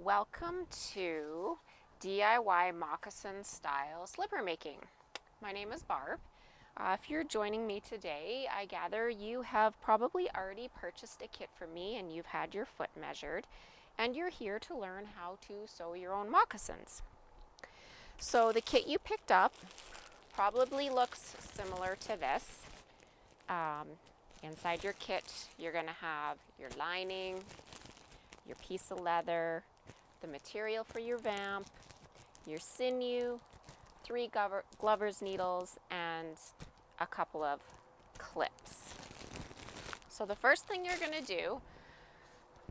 Welcome to DIY moccasin style slipper making. My name is Barb. If you're joining me today, I gather you have probably already purchased a kit from me and you've had your foot measured, and you're here to learn how to sew your own moccasins. So the kit you picked up probably looks similar to this. Inside your kit, you're going to have your lining, your piece of leather, the material for your vamp, your sinew, 3 glover's needles, and a couple of clips. So the first thing you're going to do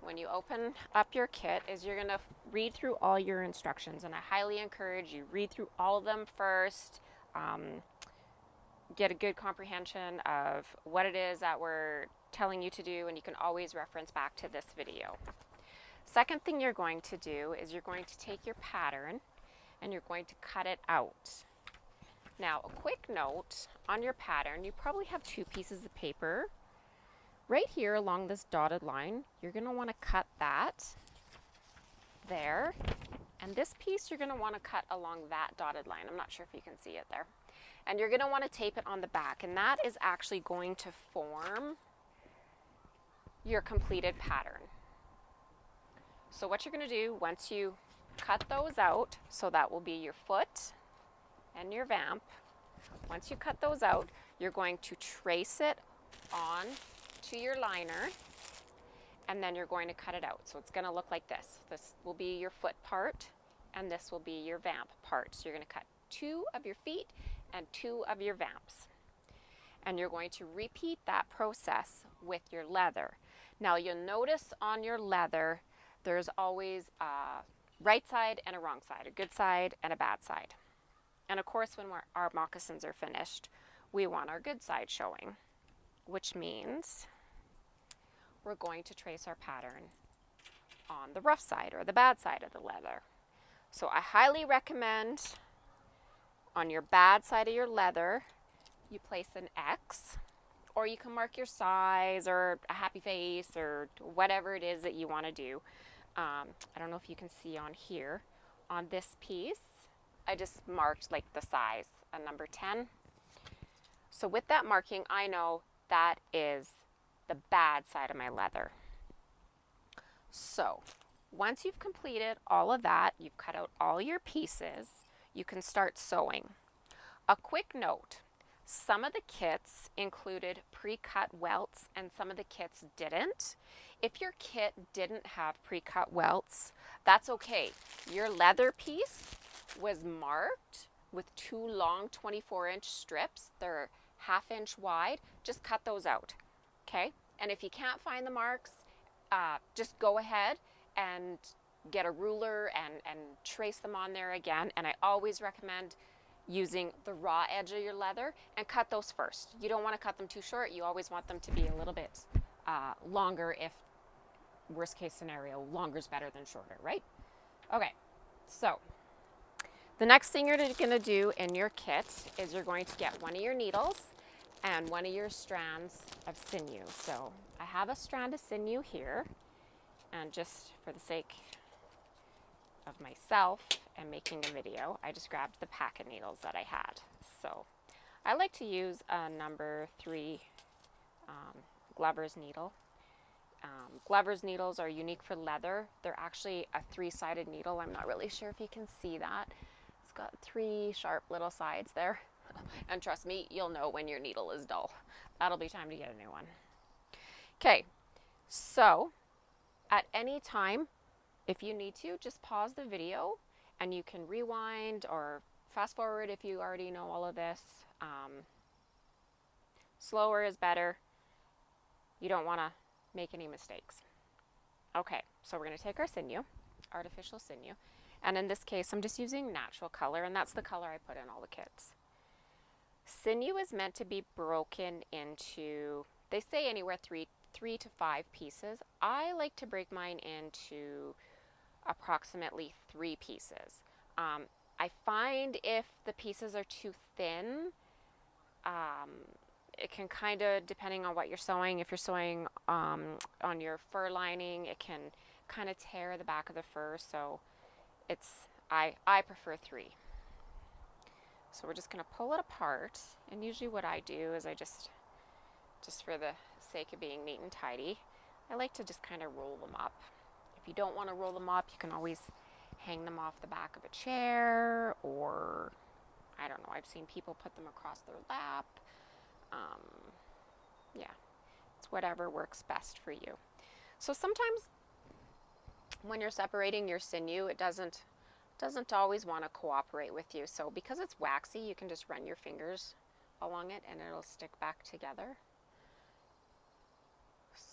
when you open up your kit is you're going to read through all your instructions, and I highly encourage you read through all of them first. Get a good comprehension of what it is that we're telling you to do, and you can always reference back to this video. Second thing you're going to do is you're going to take your pattern and you're going to cut it out. Now, a quick note on your pattern, you probably have 2 pieces of paper. Right here along this dotted line, you're going to want to cut that there. And this piece you're going to want to cut along that dotted line. I'm not sure if you can see it there. And you're going to want to tape it on the back, and that is actually going to form your completed pattern. So what you're going to do once you cut those out, so that will be your foot and your vamp. Once you cut those out, you're going to trace it on to your liner, and then you're going to cut it out. So it's going to look like this. This will be your foot part, and this will be your vamp part. So you're going to cut 2 of your feet and 2 of your vamps. And you're going to repeat that process with your leather. Now you'll notice on your leather, there's always a right side and a wrong side, a good side and a bad side. And of course, when our moccasins are finished, we want our good side showing, which means we're going to trace our pattern on the rough side or the bad side of the leather. So I highly recommend on your bad side of your leather, you place an X, or you can mark your size or a happy face or whatever it is that you want to do. I don't know if you can see on here. On this piece, I just marked like the size, a number 10. So with that marking, I know that is the bad side of my leather. So once you've completed all of that, you've cut out all your pieces, you can start sewing. A quick note, some of the kits included pre-cut welts and some of the kits didn't. If your kit didn't have pre-cut welts, that's okay. Your leather piece was marked with 2 long 24-inch strips. They're 1/2 inch wide. Just cut those out, okay? And if you can't find the marks, just go ahead and get a ruler and trace them on there again. And I always recommend using the raw edge of your leather and cut those first. You don't want to cut them too short. You always want them to be a little bit longer. If worst case scenario, longer is better than shorter, right? Okay, so the next thing you're going to do in your kit is you're going to get one of your needles and one of your strands of sinew. So I have a strand of sinew here, and just for the sake of myself and making a video, I just grabbed the pack of needles that I had. So I like to use a number 3 Glover's needle. Glover's needles are unique for leather. They're actually a 3-sided needle. I'm not really sure if you can see that. It's got 3 sharp little sides there. And trust me, you'll know when your needle is dull. That'll be time to get a new one. Okay, so at any time, if you need to, just pause the video and you can rewind or fast forward if you already know all of this. Slower is better. You don't want to make any mistakes. Okay, so we're going to take our sinew, artificial sinew, and in this case I'm just using natural color, and that's the color I put in all the kits. Sinew is meant to be broken into, they say anywhere 3 to 5 pieces. I like to break mine into approximately 3 pieces. I find if the pieces are too thin, it can kind of, depending on what you're sewing, if you're sewing on your fur lining, it can kind of tear the back of the fur, so I prefer 3. So we're just going to pull it apart, and usually what I do is I just for the sake of being neat and tidy, I like to just kind of roll them up. If you don't want to roll them up, you can always hang them off the back of a chair, or I don't know, I've seen people put them across their lap. Yeah, it's whatever works best for you. So sometimes when you're separating your sinew, it doesn't always want to cooperate with you. So because it's waxy, you can just run your fingers along it and it'll stick back together.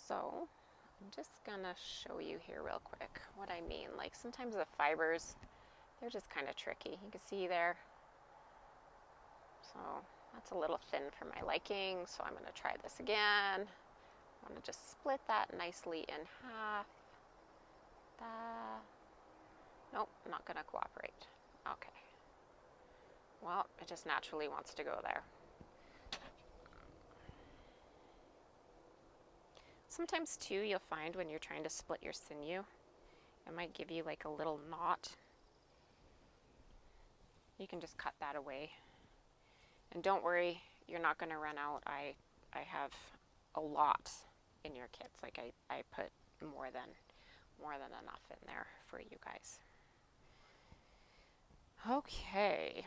So I'm just gonna show you here real quick what I mean. Like sometimes the fibers, they're just kind of tricky. You can see there. So that's a little thin for my liking, so I'm gonna try this again. I'm gonna just split that nicely in half. Nope, not gonna cooperate. Okay. Well, it just naturally wants to go there. Sometimes too, you'll find when you're trying to split your sinew, it might give you like a little knot. You can just cut that away. And don't worry, you're not gonna run out. I have a lot in your kits. Like I put more than enough in there for you guys. Okay.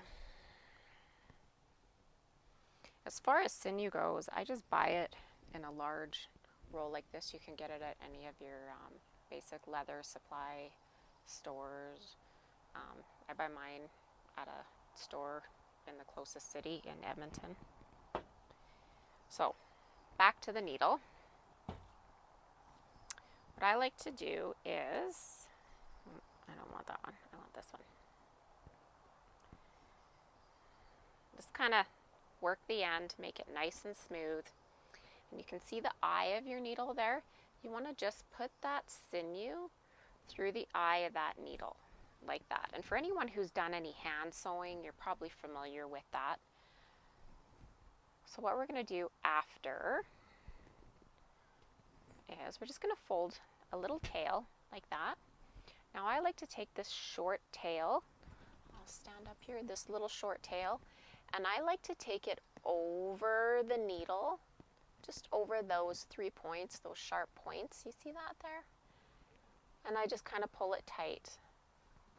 As far as sinew goes, I just buy it in a large roll like this. You can get it at any of your basic leather supply stores. I buy mine at a store in the closest city in Edmonton. So, back to the needle. What I like to do is, I don't want that one, I want this one. Just kind of work the end, make it nice and smooth. And you can see the eye of your needle there. You want to just put that sinew through the eye of that needle, like that. And for anyone who's done any hand sewing, you're probably familiar with that. So what we're going to do after is we're just going to fold a little tail like that. Now I like to take this short tail, I'll stand up here, this little short tail, and I like to take it over the needle, just over those 3 points, those sharp points. You see that there? And I just kind of pull it tight.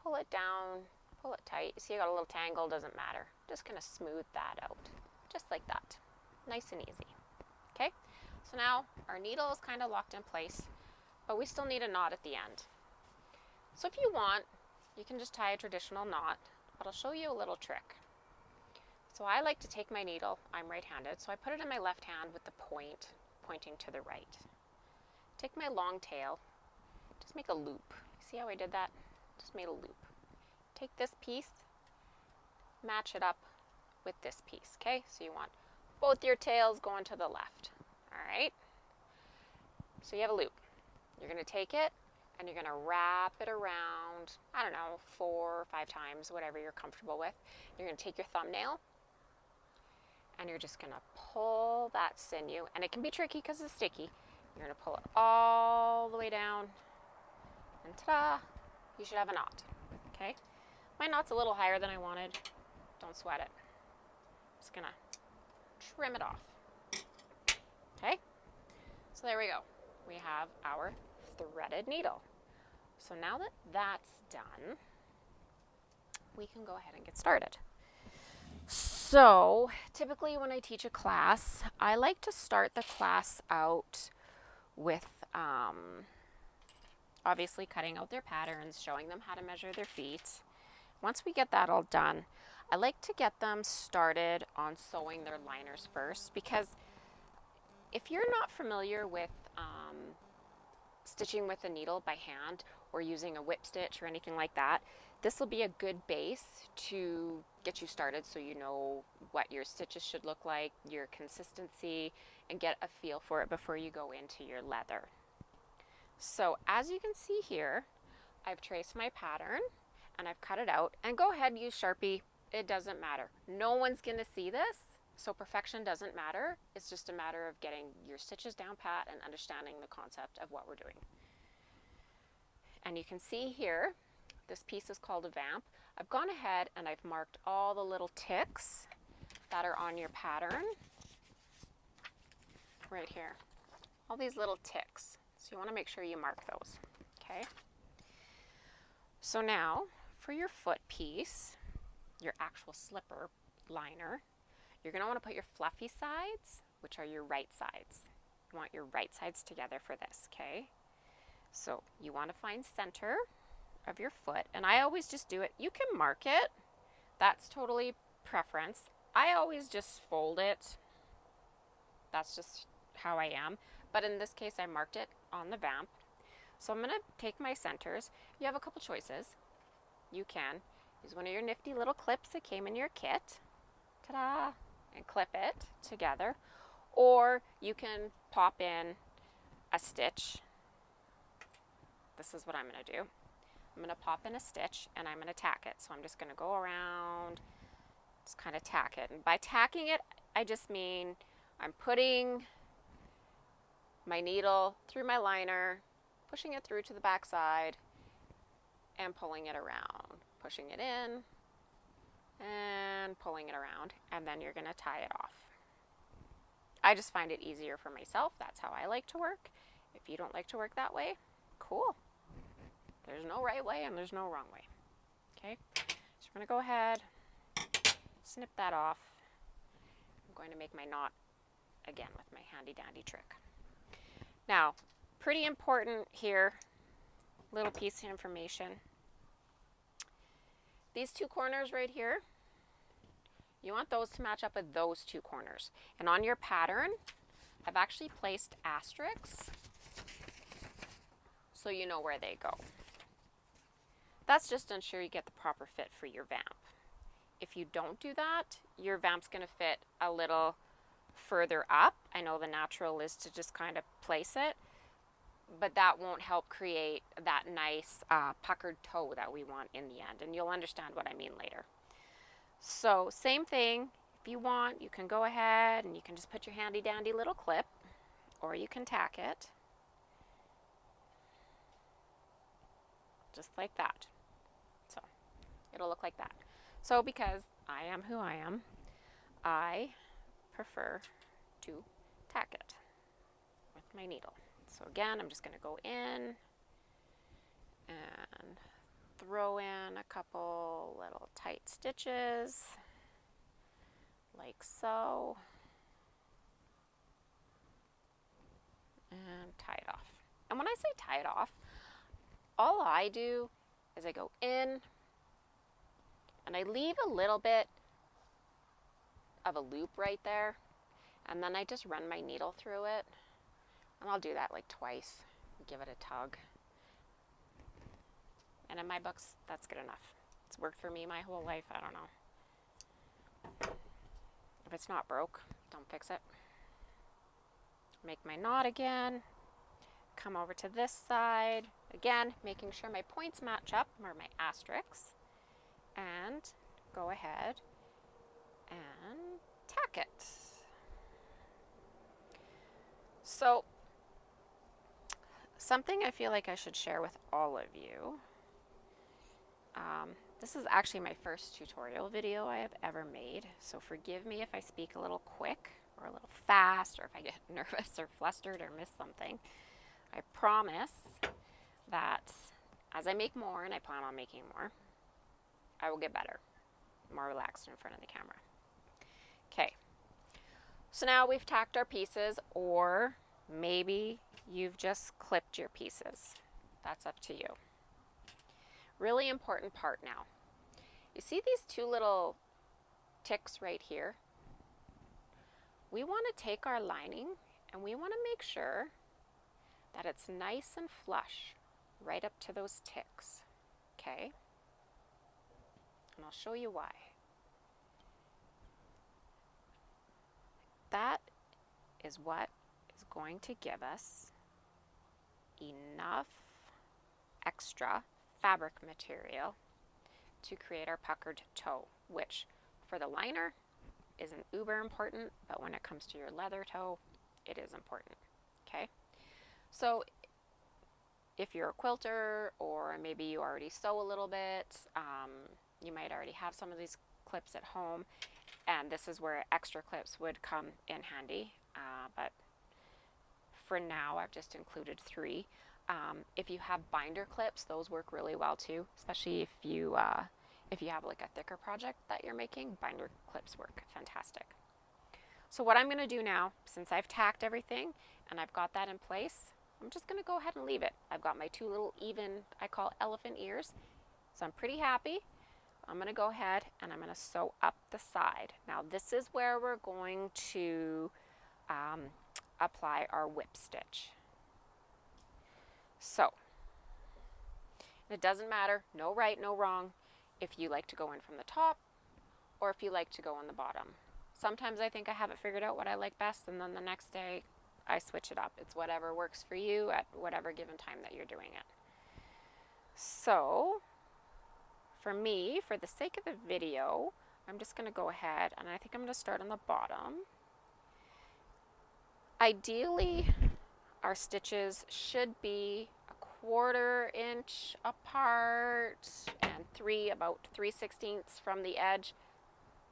Pull it down, pull it tight. See, I got a little tangle, doesn't matter. Just gonna smooth that out, just like that. Nice and easy. Okay, so now our needle is kind of locked in place, but we still need a knot at the end. So if you want, you can just tie a traditional knot, but I'll show you a little trick. So I like to take my needle, I'm right-handed, so I put it in my left hand with the point pointing to the right. Take my long tail, just make a loop. See how I did that? Just made a loop. Take this piece, match it up with this piece, okay? So you want both your tails going to the left, all right? So you have a loop. You're gonna take it and you're gonna wrap it around, I don't know, 4 or 5 times, whatever you're comfortable with. You're gonna take your thumbnail and you're just gonna pull that sinew, and it can be tricky because it's sticky. You're gonna pull it all the way down, and ta-da, you should have a knot, okay? My knot's a little higher than I wanted. Don't sweat it. Just gonna trim it off, okay? So there we go. We have our threaded needle. So now that that's done, we can go ahead and get started. So typically when I teach a class, I like to start the class out with obviously cutting out their patterns, showing them how to measure their feet. Once we get that all done, I like to get them started on sewing their liners first, because if you're not familiar with stitching with a needle by hand or using a whip stitch or anything like that, this will be a good base to get you started, so you know what your stitches should look like, your consistency, and get a feel for it before you go into your leather. So as you can see here, I've traced my pattern and I've cut it out, and go ahead and use Sharpie, it doesn't matter. No one's gonna see this, so perfection doesn't matter. It's just a matter of getting your stitches down pat and understanding the concept of what we're doing. And you can see here, this piece is called a vamp. I've gone ahead and I've marked all the little ticks that are on your pattern right here. All these little ticks. So you want to make sure you mark those. Okay. So now for your foot piece, your actual slipper liner, you're going to want to put your fluffy sides, which are your right sides. You want your right sides together for this, okay? So you want to find center of your foot, and I always just do it. You can mark it. That's totally preference. I always just fold it. That's just how I am. But in this case, I marked it on the vamp. So I'm going to take my centers. You have a couple choices. You can use one of your nifty little clips that came in your kit. Ta-da! And clip it together. Or you can pop in a stitch. This is what I'm going to do. I'm going to pop in a stitch and I'm going to tack it. So I'm just going to go around, just kind of tack it. And by tacking it, I just mean I'm putting my needle through my liner, pushing it through to the back side, and pulling it around. Pushing it in and pulling it around, and then you're going to tie it off. I just find it easier for myself. That's how I like to work. If you don't like to work that way, cool. There's no right way and there's no wrong way. Okay, so we're going to go ahead, snip that off. I'm going to make my knot again with my handy dandy trick. Now, pretty important here, little piece of information. These two corners right here, you want those to match up with those two corners. And on your pattern, I've actually placed asterisks so you know where they go. That's just to ensure you get the proper fit for your vamp. If you don't do that, your vamp's going to fit a little further up. I know the natural is to just kind of place it, but that won't help create that nice puckered toe that we want in the end, and you'll understand what I mean later. So same thing, if you want, you can go ahead and you can just put your handy dandy little clip, or you can tack it, just like that. So it'll look like that. So because I am who I am, I prefer to tack it with my needle. So again, I'm just going to go in and throw in a couple little tight stitches, like so, and tie it off. And when I say tie it off, all I do is I go in and I leave a little bit of a loop right there, and then I just run my needle through it. And I'll do that like twice, give it a tug. And in my books, that's good enough. It's worked for me my whole life, I don't know. If it's not broke, don't fix it. Make my knot again, come over to this side, again, making sure my points match up, or my asterisks, and go ahead and tack it. So, something I feel like I should share with all of you. This is actually my first tutorial video I have ever made, so forgive me if I speak a little quick or a little fast, or if I get nervous or flustered or miss something. I promise that as I make more, and I plan on making more, I will get better, more relaxed in front of the camera. Okay, so now we've tacked our pieces, or maybe you've just clipped your pieces. That's up to you. Really important part now. You see these two little ticks right here? We want to take our lining and we want to make sure that it's nice and flush right up to those ticks, okay? And I'll show you why. That is what is going to give us enough extra fabric material to create our puckered toe, which for the liner isn't uber important, but when it comes to your leather toe, it is important, okay? So if you're a quilter, or maybe you already sew a little bit, you might already have some of these clips at home, and this is where extra clips would come in handy, but for now I've just included 3. If you have binder clips, those work really well too, especially if you have like a thicker project that you're making. Binder clips work fantastic. So what I'm going to do now, since I've tacked everything and I've got that in place, I'm just going to go ahead and leave it. I've got my 2 little even, I call elephant ears, so I'm pretty happy. I'm going to go ahead and I'm going to sew up the side. Now this is where we're going to apply our whip stitch. So, it doesn't matter, no right, no wrong, if you like to go in from the top or if you like to go on the bottom. Sometimes I think I have it figured out what I like best, and then the next day I switch it up. It's whatever works for you at whatever given time that you're doing it. So, for me, for the sake of the video, I'm just going to go ahead and I think I'm going to start on the bottom. Ideally, our stitches should be 1/4 inch apart and about 3/16 from the edge.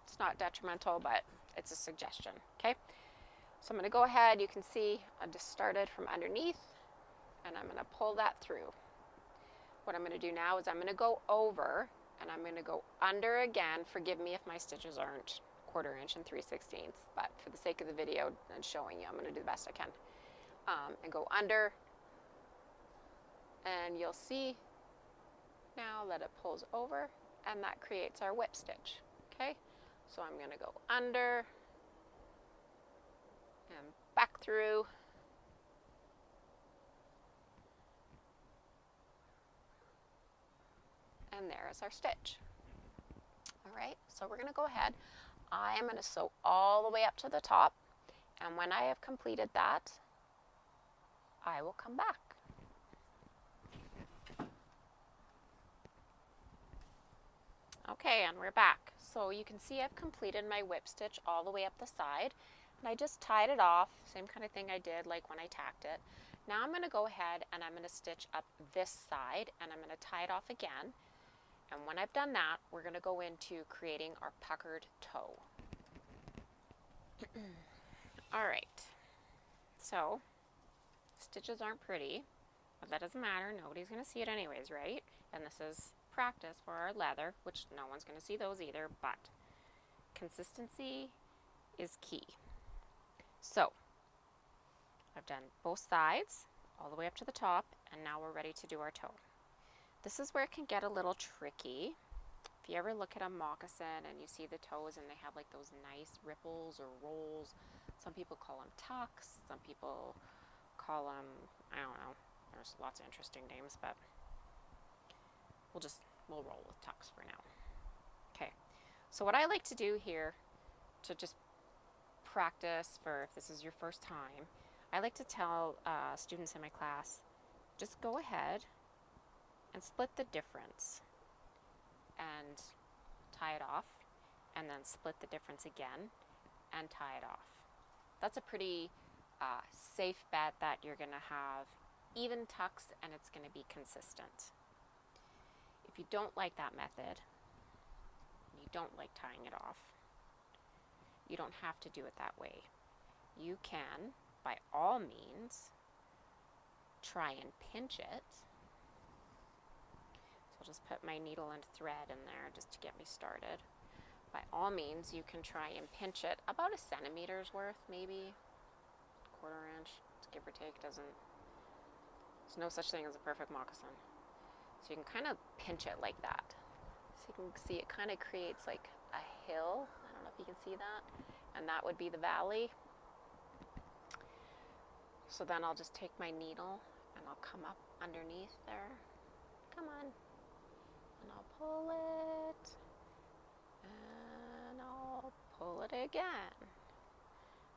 It's not detrimental, but it's a suggestion, okay? So I'm going to go ahead, you can see I just started from underneath, and I'm going to pull that through. What I'm going to do now is I'm going to go over, and I'm going to go under again. Forgive me if my stitches aren't 1/4 inch and 3/16, but for the sake of the video and showing you, I'm going to do the best I can. And go under, and you'll see now that it pulls over, and that creates our whip stitch, okay? So I'm going to go under and back through, and there is our stitch. All right, so we're going to go ahead. I am going to sew all the way up to the top, and when I have completed that, I will come back. Okay, and we're back. So you can see I've completed my whip stitch all the way up the side, and I just tied it off, same kind of thing I did like when I tacked it. Now I'm going to go ahead and I'm going to stitch up this side, and I'm going to tie it off again. And when I've done that, we're going to go into creating our puckered toe. All right, so stitches aren't pretty, but that doesn't matter. Nobody's going to see it anyways, right? And this is practice for our leather, which no one's going to see those either, but consistency is key. So I've done both sides all the way up to the top, and now we're ready to do our toe. This is where it can get a little tricky. If you ever look at a moccasin and you see the toes and they have like those nice ripples or rolls, some people call them tucks, some people call them, I don't know, there's lots of interesting names, but we'll roll with tucks for now. Okay, so what I like to do here to just practice for if this is your first time, I like to tell students in my class, just go ahead and split the difference and tie it off, and then split the difference again and tie it off. That's a pretty safe bet that you're going to have even tucks and it's going to be consistent. If you don't like that method, you don't like tying it off, you don't have to do it that way. You can, by all means, try and pinch it. So I'll just put my needle and thread in there just to get me started. By all means, you can try and pinch it about 1 centimeter's worth, maybe 1/4 inch, give or take. There's no such thing as a perfect moccasin. So you can kind of pinch it like that. So you can see it kind of creates like a hill. I don't know if you can see that. And that would be the valley. So then I'll just take my needle and I'll come up underneath there. Come on. And I'll pull it. And I'll pull it again.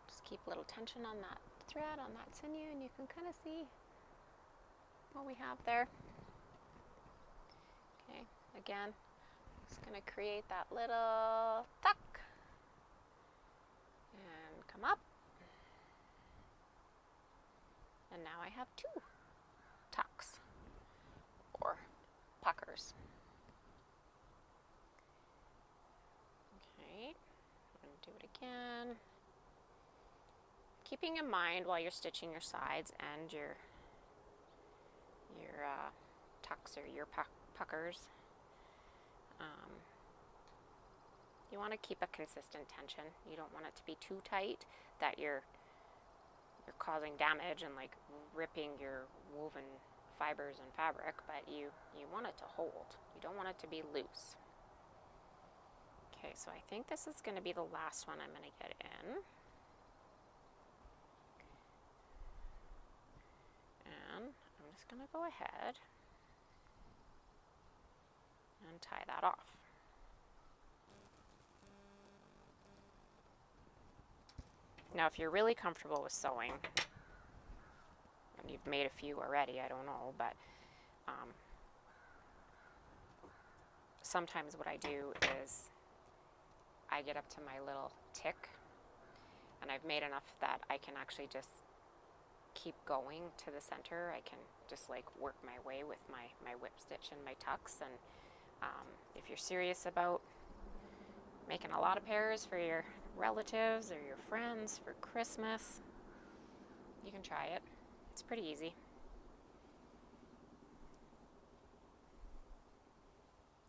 Just keep a little tension on that thread, on that sinew, and you can kind of see what we have there. Okay, again, just going to create that little tuck and come up. And now I have 2 tucks. puckers. Okay, I'm going to do it again. Keeping in mind while you're stitching your sides and your tucks or your puckers, you want to keep a consistent tension. You don't want it to be too tight that you're causing damage and like ripping your woven fibers and fabric, but you want it to hold. You don't want it to be loose. Okay, so I think this is going to be the last one I'm going to get in. And I'm just going to go ahead and tie that off. Now, if you're really comfortable with sewing, and you've made a few already, I don't know, but sometimes what I do is I get up to my little tick, and I've made enough that I can actually just keep going to the center. I can just like work my way with my whip stitch and my tucks. And if you're serious about making a lot of pairs for your relatives or your friends for Christmas, you can try it. It's pretty easy.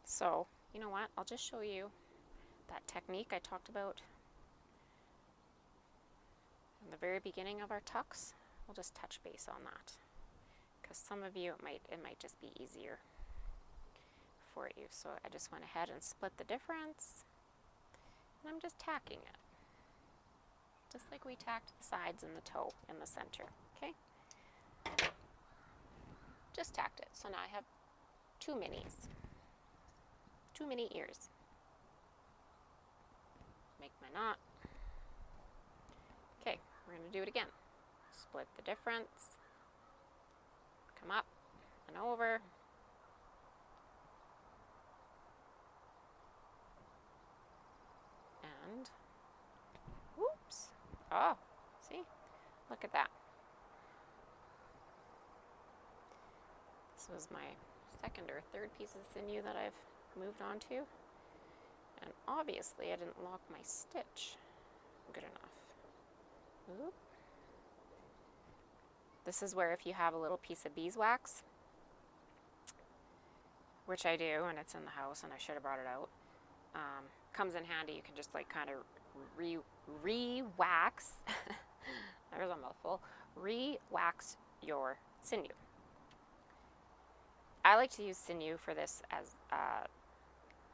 So, you know what? I'll just show you that technique I talked about in the very beginning of our tucks. We'll just touch base on that, because some of you it might just be easier for you. So I just went ahead and split the difference, and I'm just tacking it, just like we tacked the sides and the toe in the center. Okay, just tacked it. So now I have two minis, two mini ears. Make my knot. Okay, we're going to do it again. Split the difference, come up and over, and whoops, oh, see, look at that. This was my second or third piece of sinew that I've moved on to, and obviously I didn't lock my stitch good enough. Oop. This is where if you have a little piece of beeswax, which I do, and it's in the house and I should have brought it out, comes in handy. You can just like kind of re-wax, there's a mouthful, re-wax your sinew. I like to use sinew for this as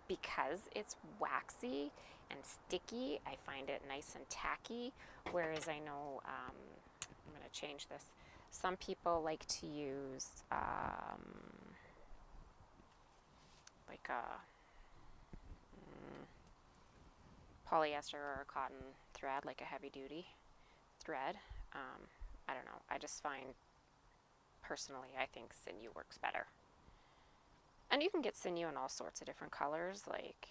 because it's waxy and sticky. I find it nice and tacky, whereas I know, I'm going to change this, some people like to use like a polyester or a cotton thread, like a heavy duty thread. I don't know, I just find, personally, I think sinew works better. And you can get sinew in all sorts of different colors. Like,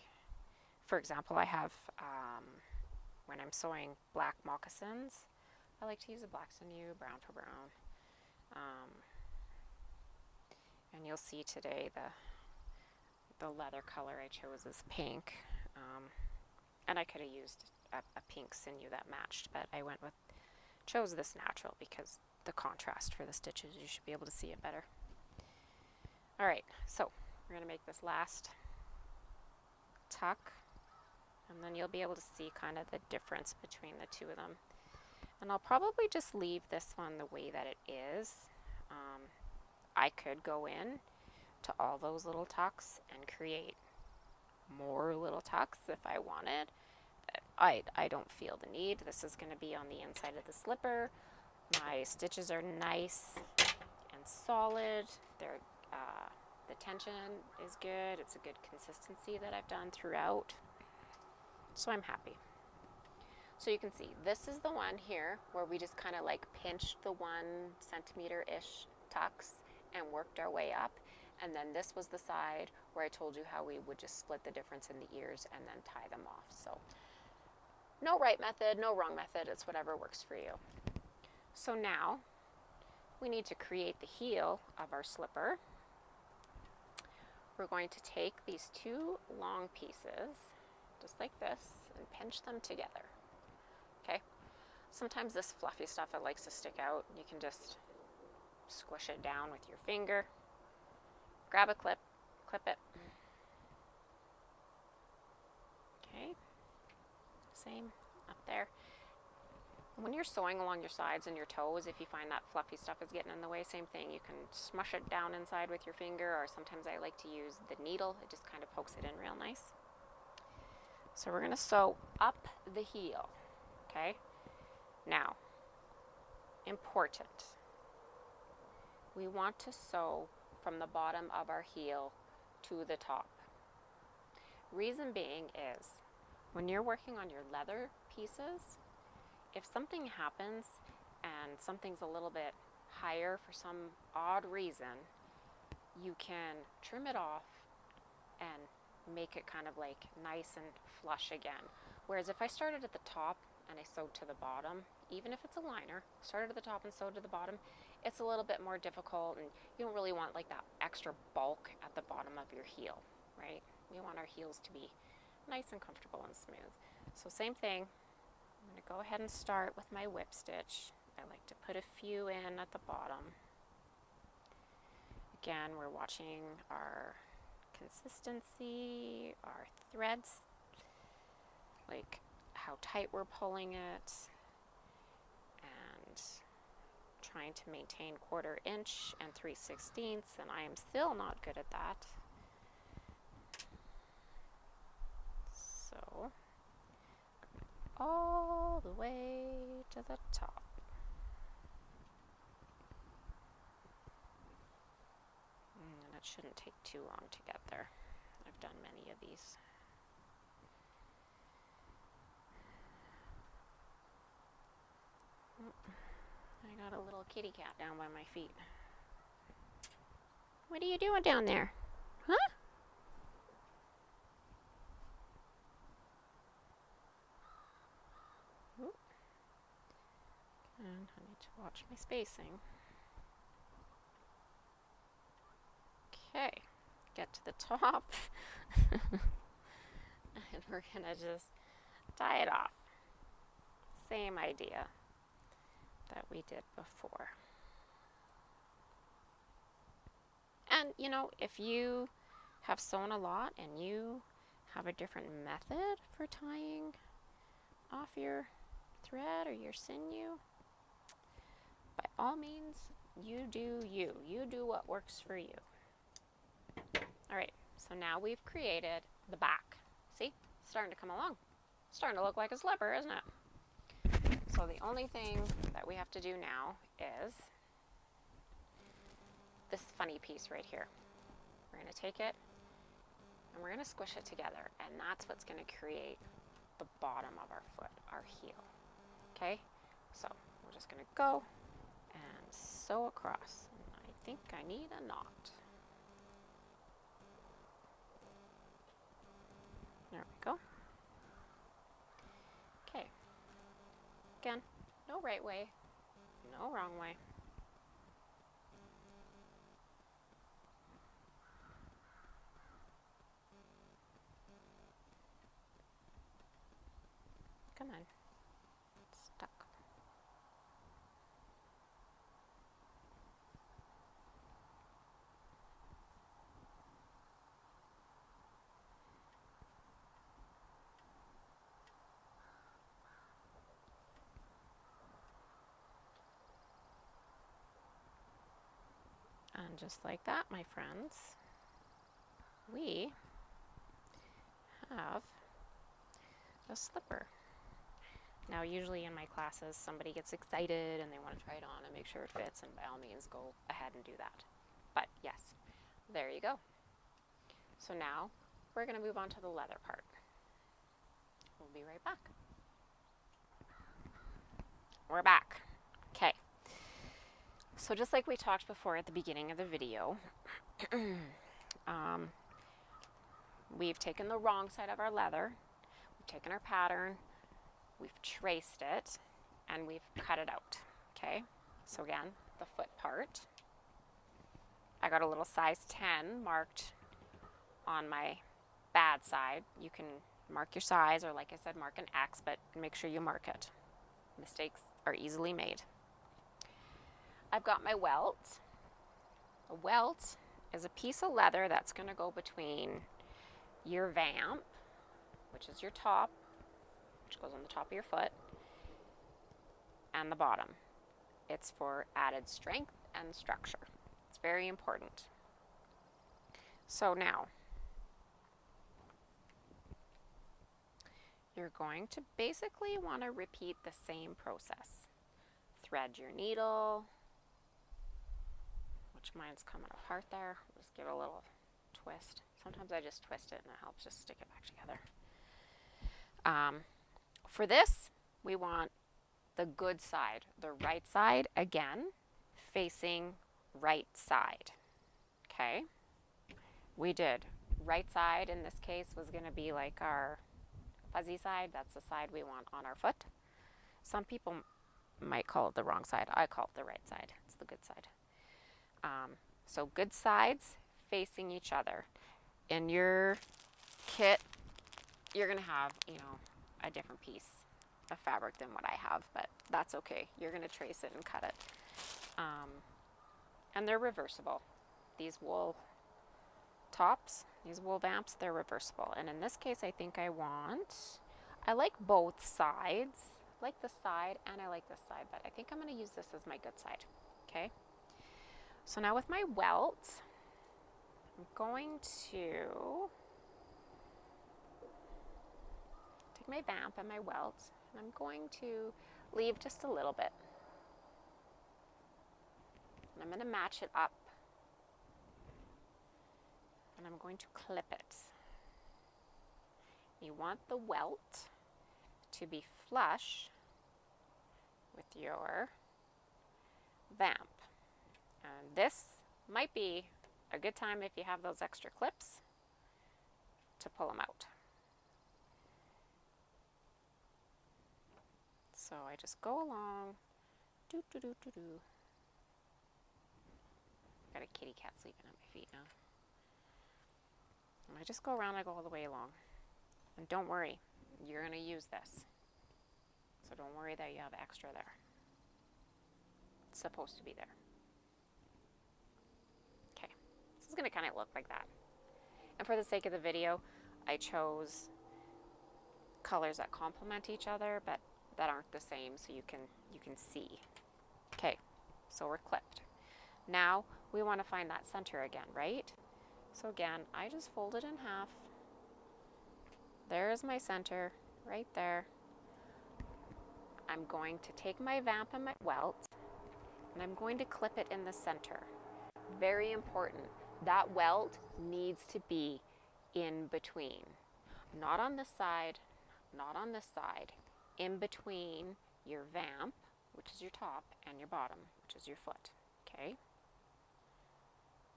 for example, I have, when I'm sewing black moccasins, I like to use a black sinew, brown for brown. And you'll see today the leather color I chose is pink. And I could have used a pink sinew that matched, but I chose this natural because the contrast for the stitches, you should be able to see it better. Alright, so we're going to make this last tuck, and then you'll be able to see kind of the difference between the two of them. And I'll probably just leave this one the way that it is. I could go in to all those little tucks and create more little tucks if I wanted. But I don't feel the need. This is going to be on the inside of the slipper. My stitches are nice and solid. They're the tension is good. It's a good consistency that I've done throughout. So I'm happy. So you can see, this is the one here where we just kind of like pinched the 1 centimeter-ish tucks and worked our way up. And then this was the side where I told you how we would just split the difference in the ears and then tie them off. So no right method, no wrong method. It's whatever works for you. So now we need to create the heel of our slipper. we're going to take these two long pieces, just like this, and pinch them together. Okay? Sometimes this fluffy stuff, it likes to stick out. You can just squish it down with your finger. Grab a clip, clip it. Okay, same up there. When you're sewing along your sides and your toes, if you find that fluffy stuff is getting in the way, same thing. You can smush it down inside with your finger, or sometimes I like to use the needle. It just kind of pokes it in real nice. So we're going to sew up the heel, okay? Now, important. We want to sew from the bottom of our heel to the top. Reason being is, when you're working on your leather pieces, if something happens and something's a little bit higher for some odd reason, you can trim it off and make it kind of like nice and flush again. Whereas if I started at the top and I sewed to the bottom, even if it's a liner, started at the top and sewed to the bottom, it's a little bit more difficult, and you don't really want like that extra bulk at the bottom of your heel, right? We want our heels to be nice and comfortable and smooth. So same thing, I'm going to go ahead and start with my whip stitch. I like to put a few in at the bottom. Again, we're watching our consistency, our threads, like how tight we're pulling it, and trying to maintain 1/4 inch and 3/16, and I am still not good at that. So, all the way to the top. And it shouldn't take too long to get there. I've done many of these. I got a little kitty cat down by my feet. What are you doing down there? Huh? Oop. And I need to watch my spacing. Okay, get to the top. And we're gonna just tie it off. Same idea that we did before. And you know, if you have sewn a lot and you have a different method for tying off your thread or your sinew, by all means, you do you. You do what works for you. Alright, so now we've created the back. See? It's starting to come along. It's starting to look like a slipper, isn't it? So the only thing that we have to do now is this funny piece right here. We're going to take it and we're going to squish it together, and that's what's going to create the bottom of our foot, our heel. Okay? So we're just going to go and sew across. I think I need a knot. There we go. Okay. Again, no right way, no wrong way. Come on. It's stuck. And just like that, my friends, we have a slipper. Now, usually in my classes, somebody gets excited and they want to try it on and make sure it fits, and by all means, go ahead and do that. But yes, there you go. So now we're going to move on to the leather part. We'll be right back. We're back. Okay. So just like we talked before at the beginning of the video, we've taken the wrong side of our leather, we've taken our pattern, we've traced it, and we've cut it out, okay? So again, the foot part, I got a little size 10 marked on my bad side. You can mark your size, or like I said, mark an X, but make sure you mark it. Mistakes are easily made. I've got my welt. A welt is a piece of leather that's going to go between your vamp, which is your top, which goes on the top of your foot, and the bottom. It's for added strength and structure. It's very important. So now, you're going to basically want to repeat the same process. Thread your needle, which mine's coming apart there. Just give it a little twist. Sometimes I just twist it and it helps just stick it back together. For this, we want the good side, the right side, again, facing right side. Okay? We did. Right side in this case was going to be like our fuzzy side. That's the side we want on our foot. Some people might call it the wrong side. I call it the right side. It's the good side. So good sides facing each other. In your kit, you're going to have, a different piece of fabric than what I have, but that's okay. You're going to trace it and cut it. And they're reversible. These wool tops, these wool vamps, they're reversible. And in this case, I think I like both sides. I like this side and I like this side, but I think I'm going to use this as my good side. Okay? So now with my welt, I'm going to take my vamp and my welt, and I'm going to leave just a little bit. And I'm going to match it up. And I'm going to clip it. You want the welt to be flush with your vamp. And this might be a good time if you have those extra clips to pull them out. So I just go along. Got a kitty cat sleeping at my feet now. And I just go around, I go all the way along. And don't worry, you're going to use this. So don't worry that you have extra there. It's supposed to be there. Okay, this is going to kind of look like that. And for the sake of the video, I chose colors that complement each other, but that aren't the same, so you can see. Okay, so we're clipped. Now we want to find that center again, right? So again, I just fold it in half. There's my center, right there. I'm going to take my vamp and my welt, and I'm going to clip it in the center. Very important. That welt needs to be in between. Not on this side, not on this side. In between your vamp, which is your top, and your bottom, which is your foot. Okay?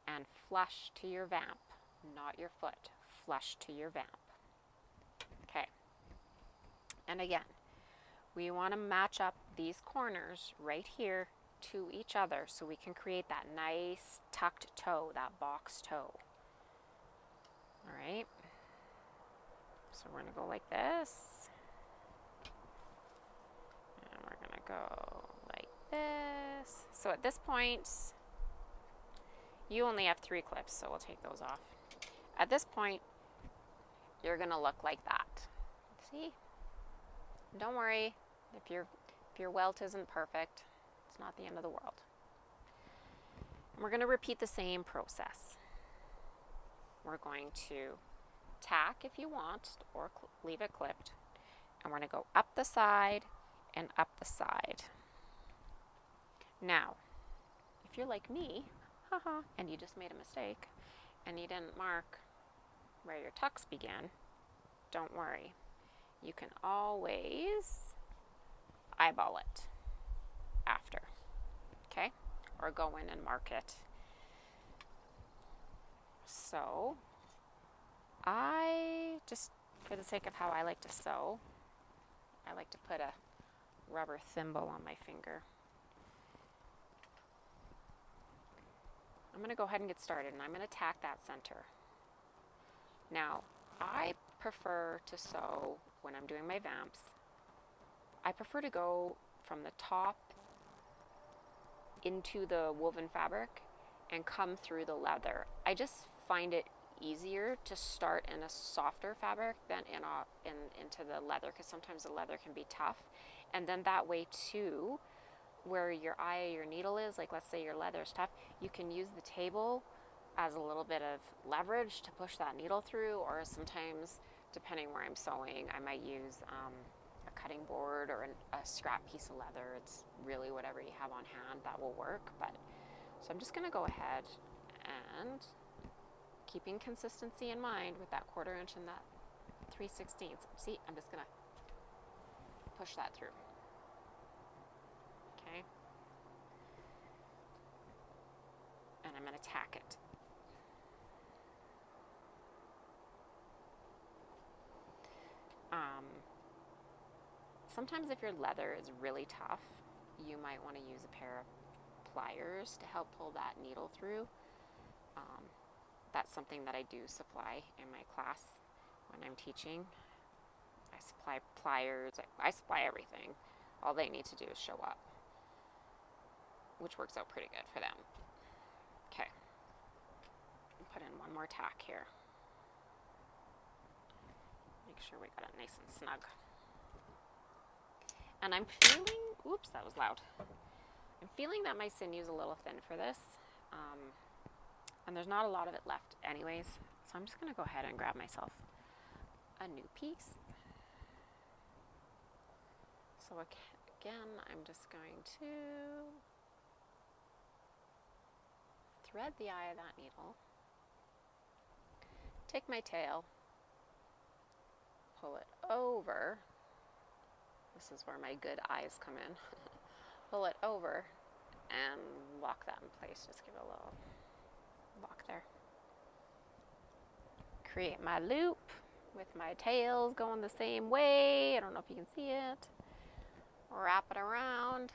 And flush to your vamp, not your foot. Flush to your vamp. Okay. And again, we want to match up these corners right here to each other so we can create that nice tucked toe, that box toe. All right. So we're going to go like this. And we're going to go like this. So at this point, you only have 3 clips, so we'll take those off. At this point, you're going to look like that. See? Don't worry if your welt isn't perfect. It's not the end of the world. And we're going to repeat the same process. We're going to tack if you want, or leave it clipped. And we're going to go up the side and up the side. Now, if you're like me, and you just made a mistake, and you didn't mark where your tucks began, don't worry. You can always eyeball it after, okay? Or go in and mark it. So, I just, for the sake of how I like to sew, I like to put a rubber thimble on my finger. I'm going to go ahead and get started, and I'm going to tack that center. Now, I prefer to sew when I'm doing my vamps. I prefer to go from the top into the woven fabric and come through the leather. I just find it easier to start in a softer fabric than into the leather, because sometimes the leather can be tough. And then that way too, where your eye of your needle is, like let's say your leather is tough, you can use the table as a little bit of leverage to push that needle through, or sometimes, depending where I'm sewing, I might use a cutting board or a scrap piece of leather. It's really whatever you have on hand that will work. But so I'm just going to go ahead and, keeping consistency in mind with that 1/4 inch and that 3/16. See, I'm just going to push that through. Okay. And I'm going to tack it. Sometimes if your leather is really tough, you might want to use a pair of pliers to help pull that needle through. That's something that I do supply in my class when I'm teaching. I supply pliers, I supply everything. All they need to do is show up, which works out pretty good for them. Okay, I'll put in one more tack here. Make sure we got it nice and snug. And I'm feeling, oops, that was loud. I'm feeling that my sinew's a little thin for this. And there's not a lot of it left anyways. So I'm just gonna go ahead and grab myself a new piece. So again, I'm just going to thread the eye of that needle, take my tail, pull it over. This is where my good eyes come in. Pull it over and lock that in place. Just give it a little lock there. Create my loop with my tails going the same way. I don't know if you can see it. Wrap it around.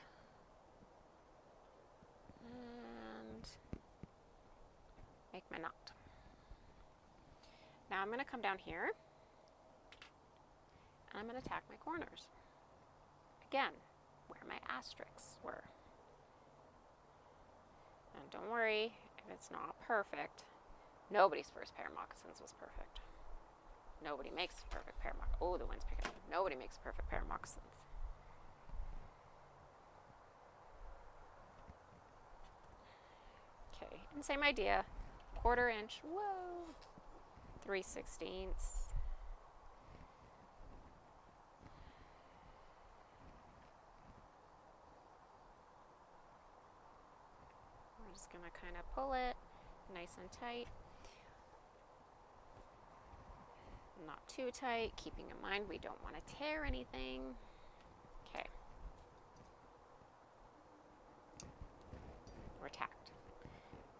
And make my knot. Now I'm going to come down here and I'm going to tack my corners. Again, where my asterisks were. And don't worry if it's not perfect. Nobody's first pair of moccasins was perfect. Nobody makes a perfect pair of moccasins. Oh, the wind's picking up. Nobody makes a perfect pair of moccasins. Okay, and same idea. 1/4 inch, whoa, 3/16. We're just gonna kind of pull it nice and tight. Not too tight, keeping in mind we don't want to tear anything. Okay. We're tacked.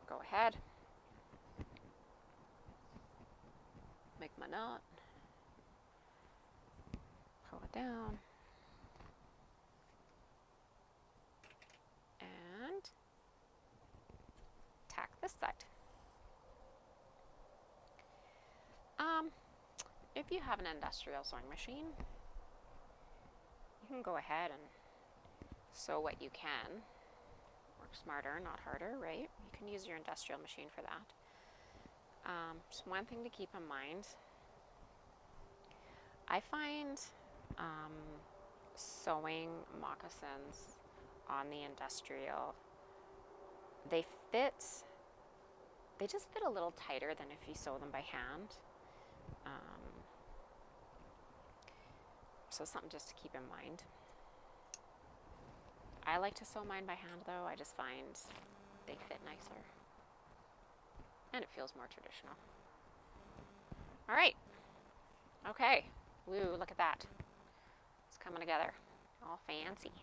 Go ahead. Make my knot. Pull it down. And tack this side. If you have an industrial sewing machine, you can go ahead and sew what you can. Work smarter, not harder, right? You can use your industrial machine for that. Just one thing to keep in mind. I find sewing moccasins on the industrial, they just fit a little tighter than if you sew them by hand. So something just to keep in mind. I like to sew mine by hand though. I just find they fit nicer. And it feels more traditional. All right. Okay. Woo, look at that. It's coming together. All fancy.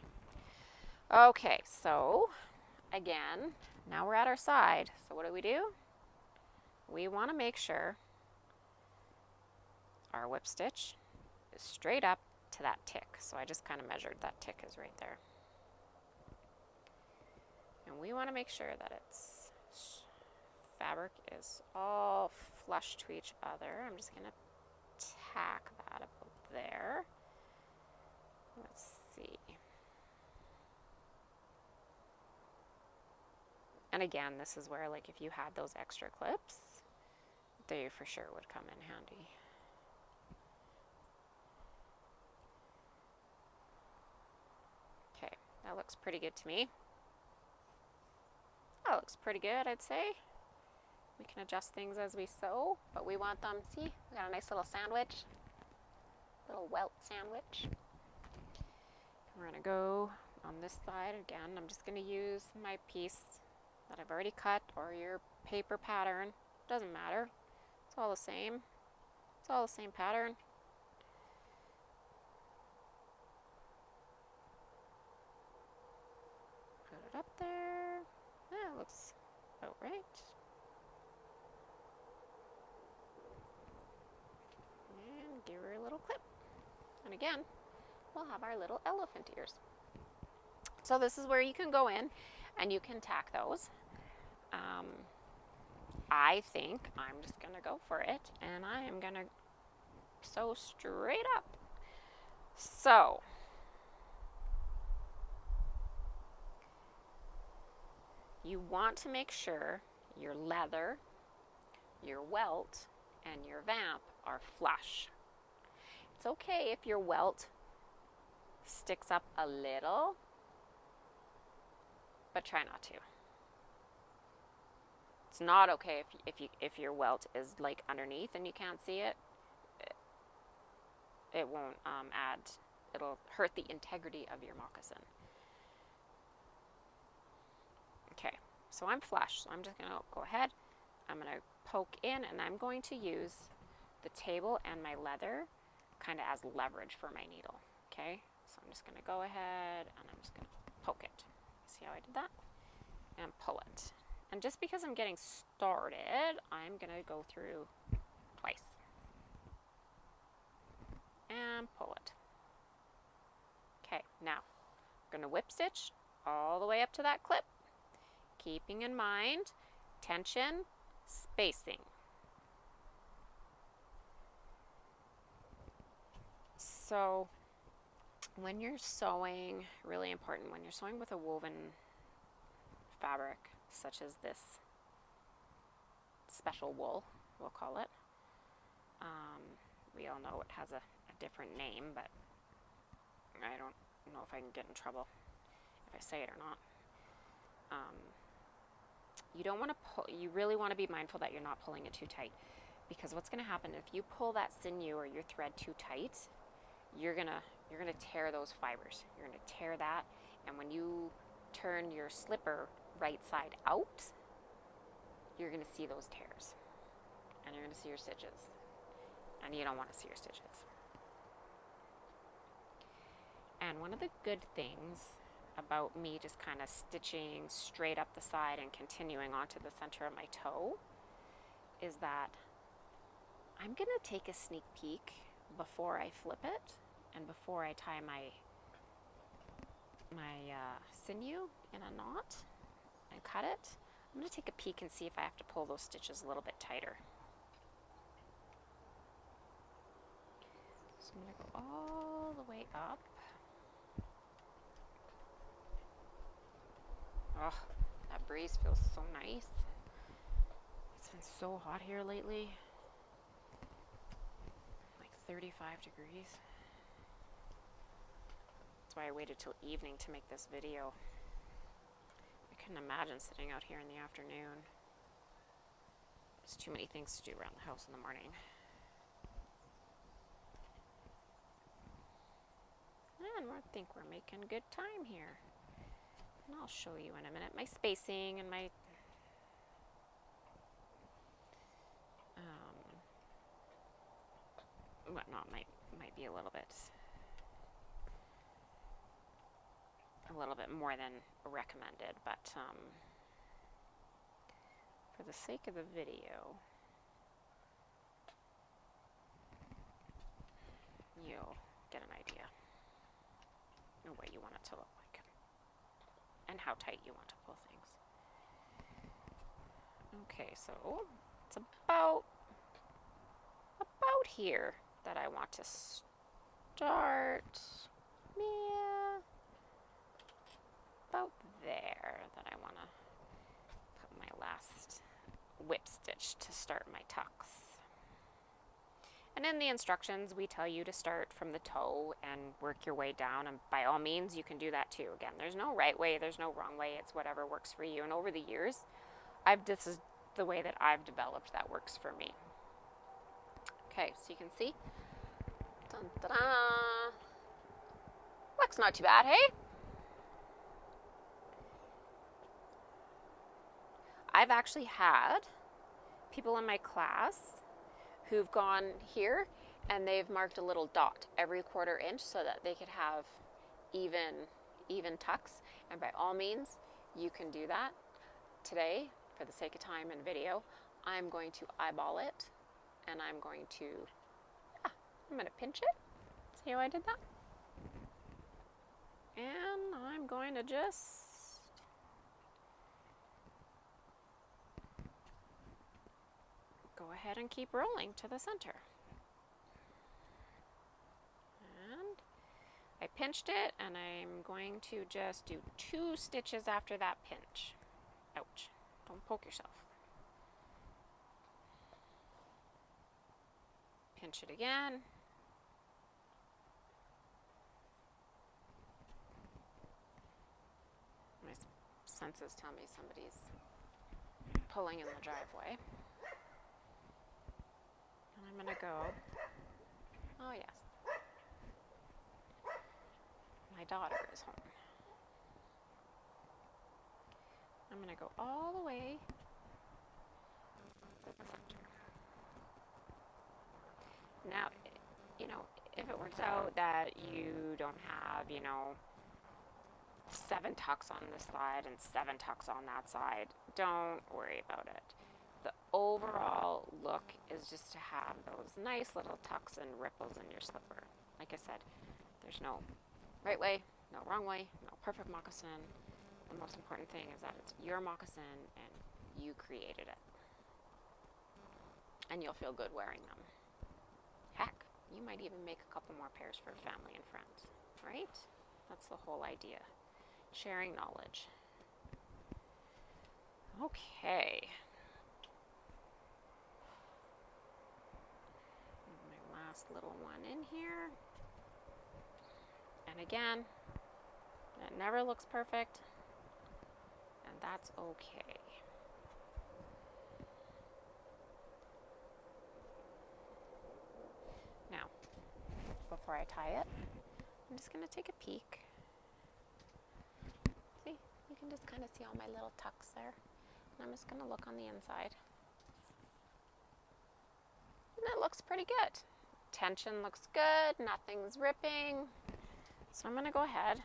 Okay, so again, now we're at our side. So what do? We want to make sure our whip stitch is straight up to that tick. So I just kind of measured that tick is right there. And we want to make sure that it's fabric is all flush to each other. I'm just going to tack that about there. Let's see. And again, this is where, like, if you had those extra clips, they for sure would come in handy. Okay, that looks pretty good to me. That looks pretty good, I'd say. We can adjust things as we sew, but we want them, see, we got a nice little sandwich, little welt sandwich. We're gonna go on this side again. I'm just gonna use my piece that I've already cut, or your paper pattern, doesn't matter. It's all the same. It's all the same pattern. Put it up there. That looks about right. And give her a little clip. And again, we'll have our little elephant ears. So this is where you can go in and you can tack those. I think I'm just gonna go for it, and I am gonna sew straight up. So you want to make sure your leather, your welt, and your vamp are flush. It's okay if your welt sticks up a little, but try not to. It's not okay if your welt is like underneath and you can't see it. It won't add, it'll hurt the integrity of your moccasin. Okay, so I'm flush, so I'm just gonna go ahead, I'm gonna poke in, and I'm going to use the table and my leather kind of as leverage for my needle. Okay, so I'm just gonna go ahead and I'm just gonna poke it. See how I did that? And pull it. And just because I'm getting started, I'm gonna go through twice. And pull it. Okay, now I'm gonna whip stitch all the way up to that clip, keeping in mind tension, spacing. So when you're sewing, really important, when you're sewing with a woven fabric such as this special wool, we'll call it. We all know it has a different name, but I don't know if I can get in trouble if I say it or not. You don't want to pull, you really want to be mindful that you're not pulling it too tight, because what's going to happen if you pull that sinew or your thread too tight, you're gonna tear those fibers. You're gonna tear that, and when you turn your slipper right side out, you're gonna see those tears, and you're gonna see your stitches, and you don't want to see your stitches. And one of the good things about me just kind of stitching straight up the side and continuing onto the center of my toe is that I'm gonna take a sneak peek before I flip it and before I tie my sinew in a knot and cut it. I'm going to take a peek and see if I have to pull those stitches a little bit tighter. So I'm going to go all the way up. Oh, that breeze feels so nice. It's been so hot here lately. Like 35 degrees. That's why I waited till evening to make this video. I couldn't imagine sitting out here in the afternoon. There's too many things to do around the house in the morning. And I think we're making good time here. And I'll show you in a minute my spacing and my whatnot might be a little bit more than recommended, but for the sake of the video, you'll get an idea of what you want it to look like and how tight you want to pull things. Okay, so it's about here that I want to start. Yeah, about there that I want to put my last whip stitch to start my tucks. And in the instructions, we tell you to start from the toe and work your way down. And by all means, you can do that too. Again, there's no right way, there's no wrong way. It's whatever works for you. And over the years, this is the way that I've developed that works for me. Okay, so you can see. Dun, da, da. Looks not too bad, hey? I've actually had people in my class who've gone here and they've marked a little dot every 1/4 inch so that they could have even tucks. And by all means, you can do that. Today, for the sake of time and video, I'm going to eyeball it and I'm going to pinch it. See how I did that? And I'm going to just go ahead and keep rolling to the center. And I pinched it, and I'm going to just do 2 stitches after that pinch. Ouch, don't poke yourself. Pinch it again. My senses tell me somebody's pulling in the driveway. And I'm going to go, oh yes, my daughter is home. I'm going to go all the way to the center. Now, if it works out that you don't have, 7 tucks on this side and 7 tucks on that side, don't worry about it. The overall look is just to have those nice little tucks and ripples in your slipper. Like I said, there's no right way, no wrong way, no perfect moccasin. The most important thing is that it's your moccasin and you created it. And you'll feel good wearing them. Heck, you might even make a couple more pairs for family and friends, right? That's the whole idea. Sharing knowledge. Okay. My last little one in here. And again, it never looks perfect, and that's okay. Now, before I tie it, I'm just going to take a peek. See, you can just kind of see all my little tucks there. And I'm just going to look on the inside. And it looks pretty good. Tension looks good, nothing's ripping. So I'm going to go ahead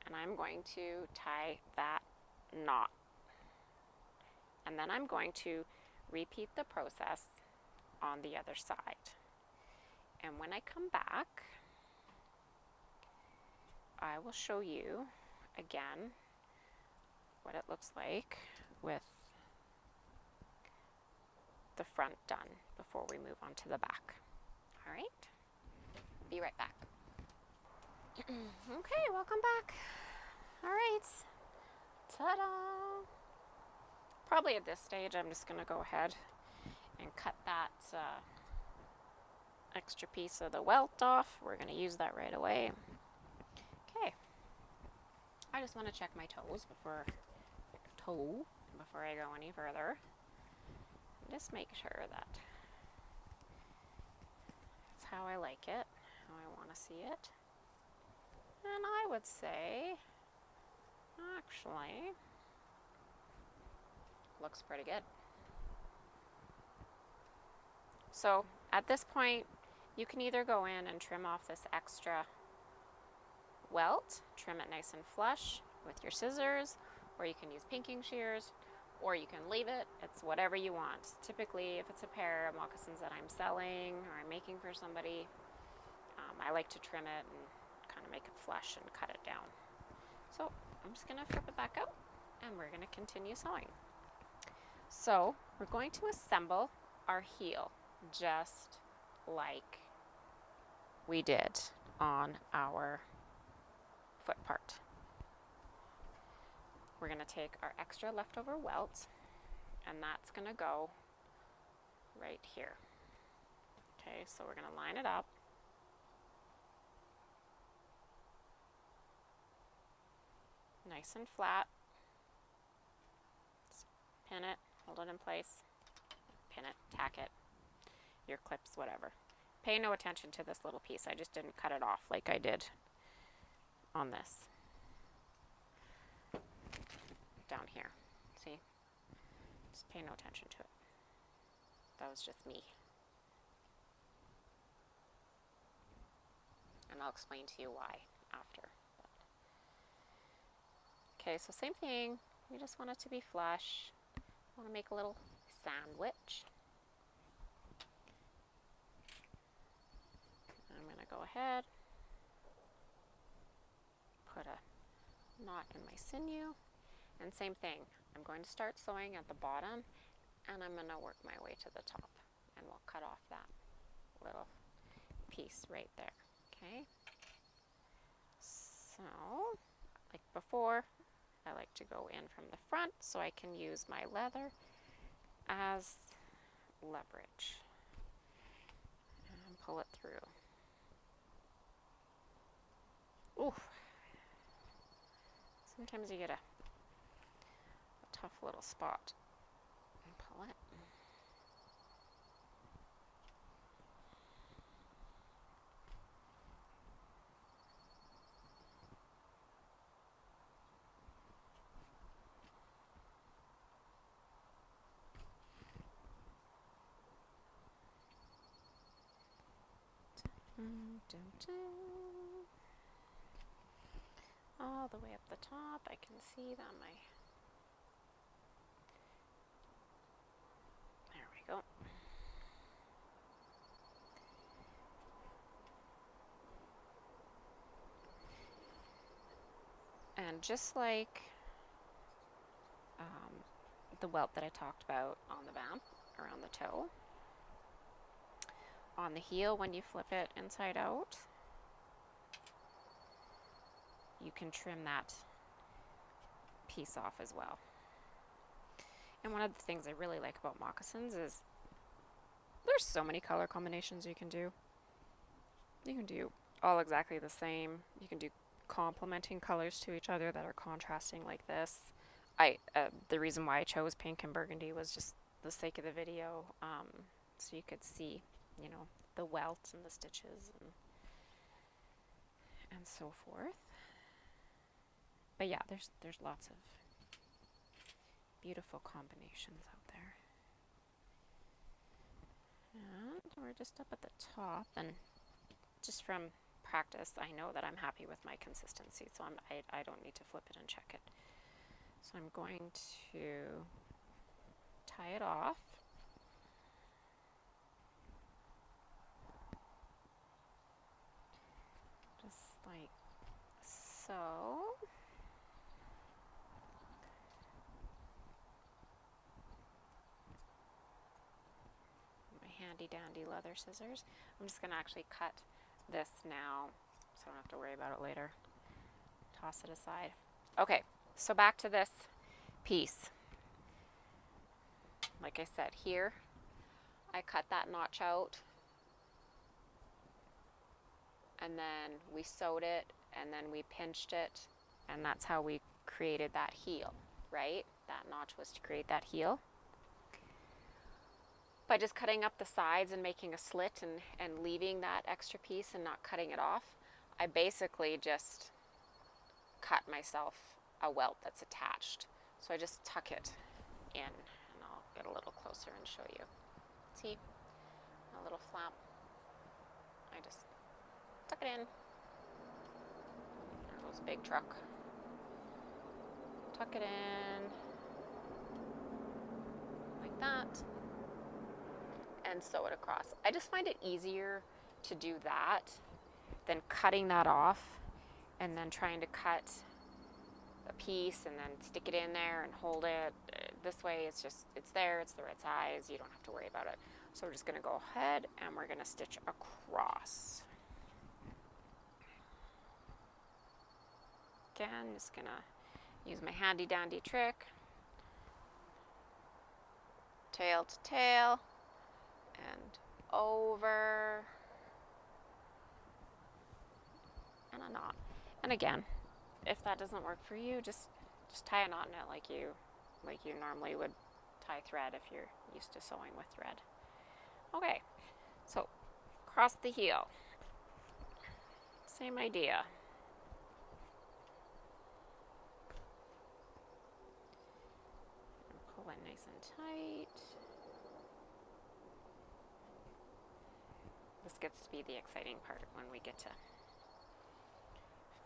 and I'm going to tie that knot. And then I'm going to repeat the process on the other side. And when I come back, I will show you again what it looks like with the front done before we move on to the back. All right, be right back. Okay, welcome back. All right, ta-da. Probably at this stage, I'm just gonna go ahead and cut that extra piece of the welt off. We're gonna use that right away. Okay, I just wanna check my toes before I go any further. Just make sure that it's how I like it, how I wanna see it. And I would say, actually, looks pretty good. So at this point, you can either go in and trim off this extra welt, trim it nice and flush with your scissors, or you can use pinking shears, or you can leave it. It's whatever you want. Typically, if it's a pair of moccasins that I'm selling or I'm making for somebody, I like to trim it and kind of make it flush and cut it down. So I'm just going to flip it back out and we're going to continue sewing. So We're going to assemble our heel just like we did on our foot part. We're going to take our extra leftover welt, and that's going to go right here. Okay, so we're going to line it up. Nice and flat. Just pin it, hold it in place, pin it, tack it, your clips, whatever. Pay no attention to this little piece. I just didn't cut it off like I did on this. Down here, see? Just pay no attention to it. That was just me. And I'll explain to you why after. Okay, so same thing. We just want it to be flush. Want to make a little sandwich. I'm going to go ahead, put a knot in my sinew, and same thing. I'm going to start sewing at the bottom, and I'm going to work my way to the top, and we'll cut off that little piece right there. Okay, so like before, I like to go in from the front so I can use my leather as leverage and pull it through. Ooh, sometimes you get a tough little spot and pull it. All the way up the top, I can see that there we go. And just like the welt that I talked about on the vamp, around the toe, on the heel, when you flip it inside out, you can trim that piece off as well. And one of the things I really like about moccasins is there's so many color combinations you can do. You can do all exactly the same. You can do complementing colors to each other that are contrasting like this. The reason why I chose pink and burgundy was just the sake of the video, so you could see, you know, the welt and the stitches and so forth. But yeah, there's lots of beautiful combinations out there. And we're just up at the top, and just from practice, I know that I'm happy with my consistency, so I don't need to flip it and check it. So I'm going to tie it off. Just like so. My handy dandy leather scissors. I'm just going to actually cut this now so I don't have to worry about it later. Toss it aside. Okay, so back to this piece. Like I said, here I cut that notch out, and then we sewed it, and then we pinched it, and that's how we created that heel, right? That notch was to create that heel. By just cutting up the sides and making a slit and leaving that extra piece and not cutting it off, I basically just cut myself a welt that's attached. So I just tuck it in, and I'll get a little closer and show you. See? A little flap. I just tuck it in. There goes a big truck. Tuck it in like that, and sew it across. I just find it easier to do that than cutting that off and then trying to cut a piece and then stick it in there and hold it. This way it's there, it's the right size, you don't have to worry about it. So we're just gonna go ahead and we're gonna stitch across. Again, just gonna use my handy dandy trick. Tail to tail and over and a knot. And again, if that doesn't work for you, just tie a knot in it like you normally would tie thread if you're used to sewing with thread. Okay, so cross the heel. Same idea. Pull it nice and tight. This gets to be the exciting part when we get to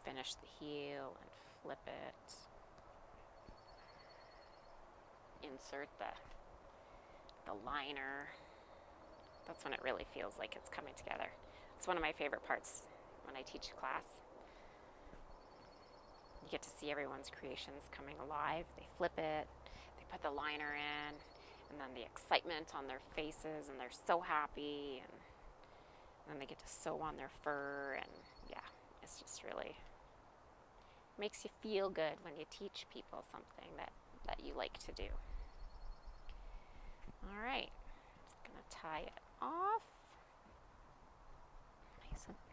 finish the heel and flip it. Insert the liner. That's when it really feels like it's coming together. It's one of my favorite parts when I teach class. You get to see everyone's creations coming alive. They flip it, they put the liner in, and then the excitement on their faces, and they're so happy, and then they get to sew on their fur, and yeah, it's just really makes you feel good when you teach people something that you like to do. All right, just gonna tie it off.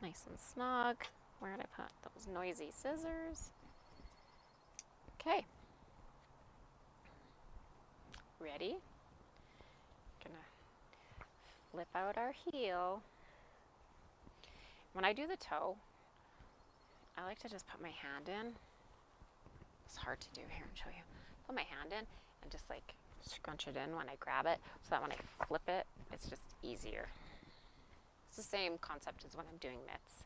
Nice and snug. Where did I put those noisy scissors? Okay. Ready? Gonna flip out our heel. When I do the toe, I like to just put my hand in. It's hard to do here and show you. Put my hand in and just like scrunch it in when I grab it so that when I flip it, it's just easier. It's the same concept as when I'm doing mitts.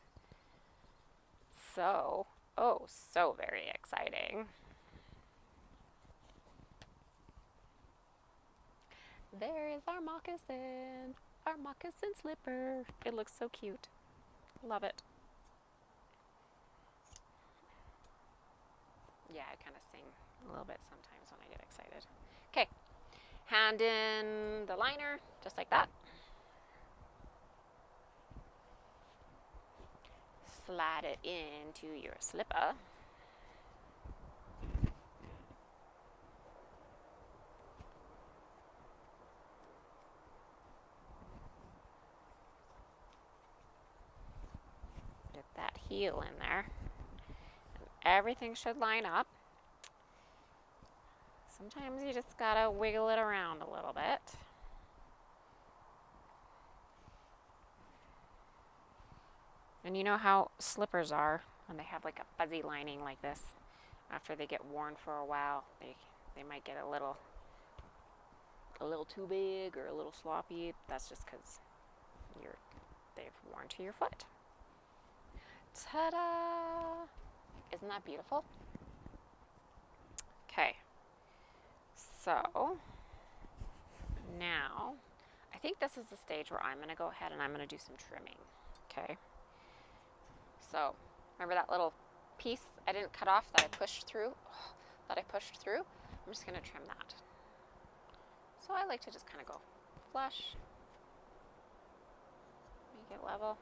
So, oh, so very exciting. There is our moccasin slipper. It looks so cute. Love it. Yeah, I kind of sing a little bit sometimes when I get excited. Okay, hand in the liner, just like that. Slide it into your slipper. Get that heel in there. And everything should line up. Sometimes you just gotta wiggle it around a little bit. And you know how slippers are when they have like a fuzzy lining like this. After they get worn for a while, they might get a little too big or a little sloppy. That's just because they've worn to your foot. Ta-da! Isn't that beautiful? Okay. So now I think this is the stage where I'm going to go ahead and I'm going to do some trimming. Okay. So remember that little piece I didn't cut off that I pushed through? I'm just going to trim that. So I like to just kind of go flush, make it level.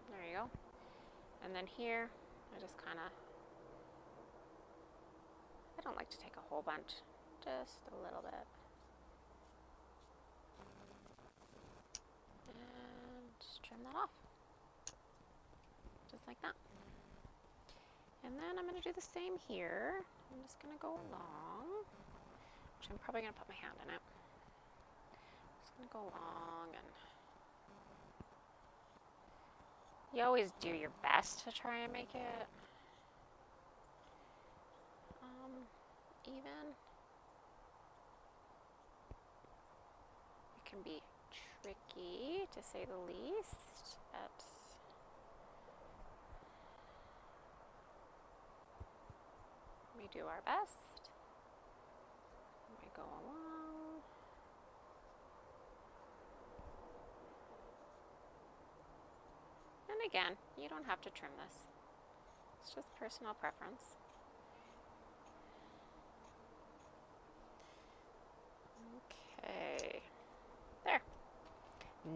There you go. And then here, I just kind of, I don't like to take a whole bunch, just a little bit. And just trim that off. Just like that. And then I'm going to do the same here. I'm just going to go along, which I'm probably going to put my hand in it. Just going to go along, and you always do your best to try and make it even. It can be tricky, to say the least, but we do our best. We go along. And again, you don't have to trim this. It's just personal preference.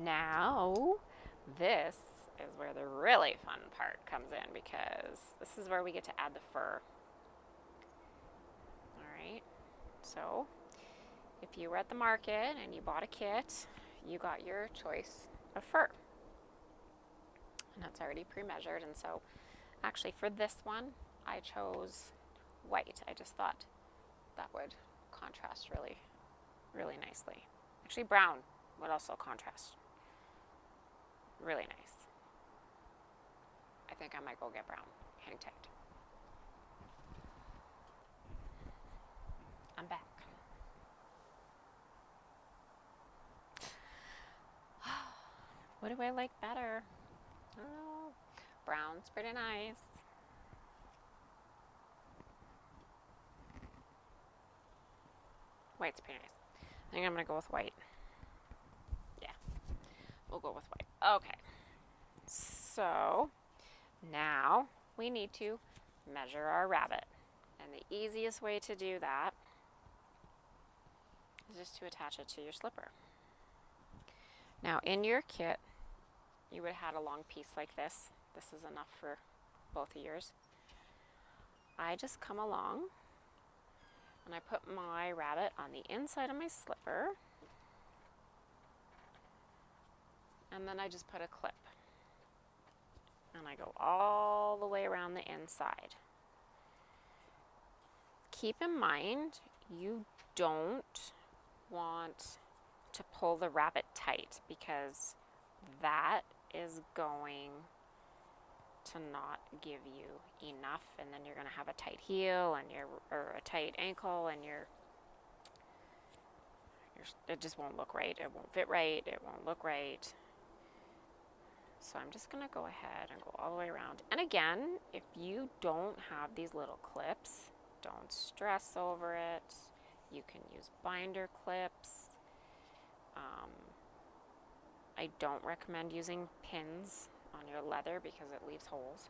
Now, this is where the really fun part comes in, because this is where we get to add the fur. All right, so if you were at the market and you bought a kit, you got your choice of fur. And that's already pre-measured, and so actually for this one, I chose white. I just thought that would contrast really, really nicely. Actually, brown would also contrast really nice. I think I might go get brown. Hang tight. I'm back. What do I like better? I don't know. Brown's pretty nice. White's pretty nice. I think I'm going to go with white. Yeah, we'll go with white. Okay. So now we need to measure our rabbit. And the easiest way to do that is just to attach it to your slipper. Now in your kit, you would have had a long piece like this. This is enough for both of yours. I just come along and I put my rabbit on the inside of my slipper, and then I just put a clip. And I go all the way around the inside. Keep in mind, you don't want to pull the rabbit tight, because that is going to not give you enough, and then you're going to have a tight heel and or a tight ankle, and it just won't look right. It won't fit right. It won't look right. So I'm just going to go ahead and go all the way around. And again, if you don't have these little clips, don't stress over it. You can use binder clips. I don't recommend using pins on your leather because it leaves holes.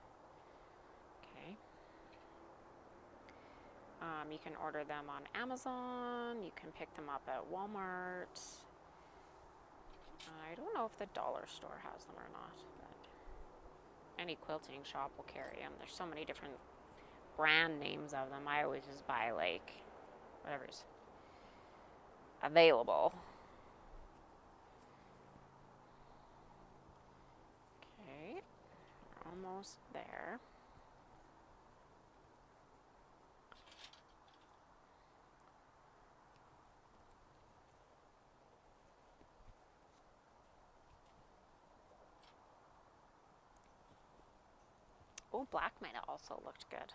Okay. You can order them on Amazon. You can pick them up at Walmart. I don't know if the dollar store has them or not, but any quilting shop will carry them. There's so many different brand names of them. I always just buy like whatever's available. Okay, we're almost there. Oh, black might have also looked good.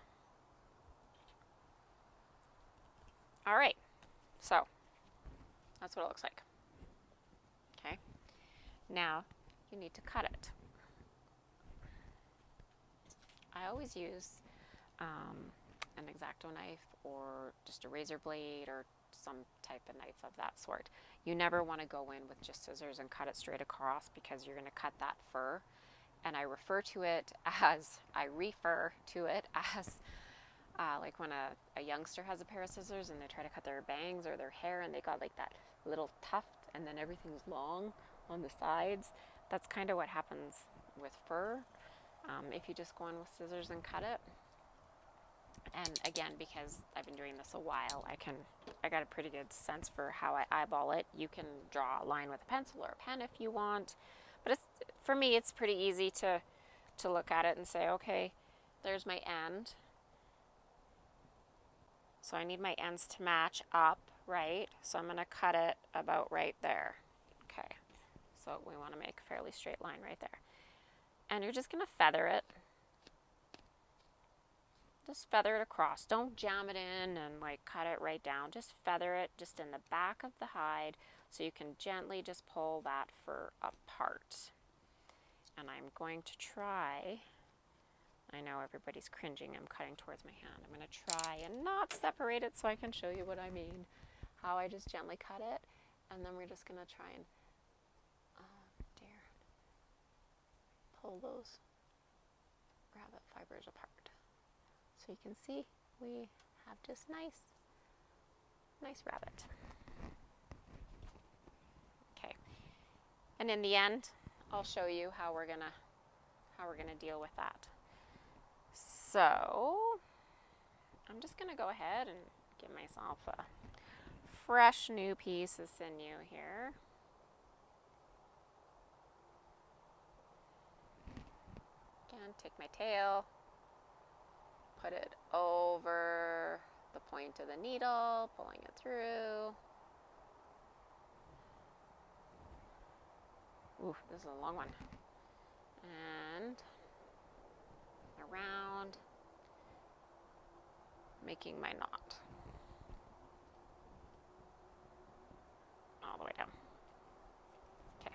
All right, so that's what it looks like. Okay, now you need to cut it. I always use an X-Acto knife or just a razor blade or some type of knife of that sort. You never want to go in with just scissors and cut it straight across, because you're going to cut that fur. And I refer to it as like when a youngster has a pair of scissors and they try to cut their bangs or their hair, and they got like that little tuft and then everything's long on the sides. That's kind of what happens with fur if you just go in with scissors and cut it. And again, because I've been doing this a while, I got a pretty good sense for how I eyeball it. You can draw a line with a pencil or a pen if you want, but for me it's pretty easy to look at it and say, okay, there's my end. So I need my ends to match up, right? So I'm going to cut it about right there. Okay, so we want to make a fairly straight line right there. And you're just going to feather it. Just feather it across. Don't jam it in and like cut it right down. Just feather it just in the back of the hide, so you can gently just pull that fur apart. And I'm going to try, I know everybody's cringing, I'm cutting towards my hand. I'm going to try and not separate it so I can show you what I mean. How I just gently cut it, and then we're just going to try and, pull those rabbit fibers apart. So you can see we have just nice rabbit. Okay, And in the end, I'll show you how we're gonna deal with that. So I'm just gonna go ahead and give myself a fresh new piece of sinew here. Again, take my tail, put it over the point of the needle, pulling it through. Ooh, this is a long one. And around, making my knot. All the way down. Okay.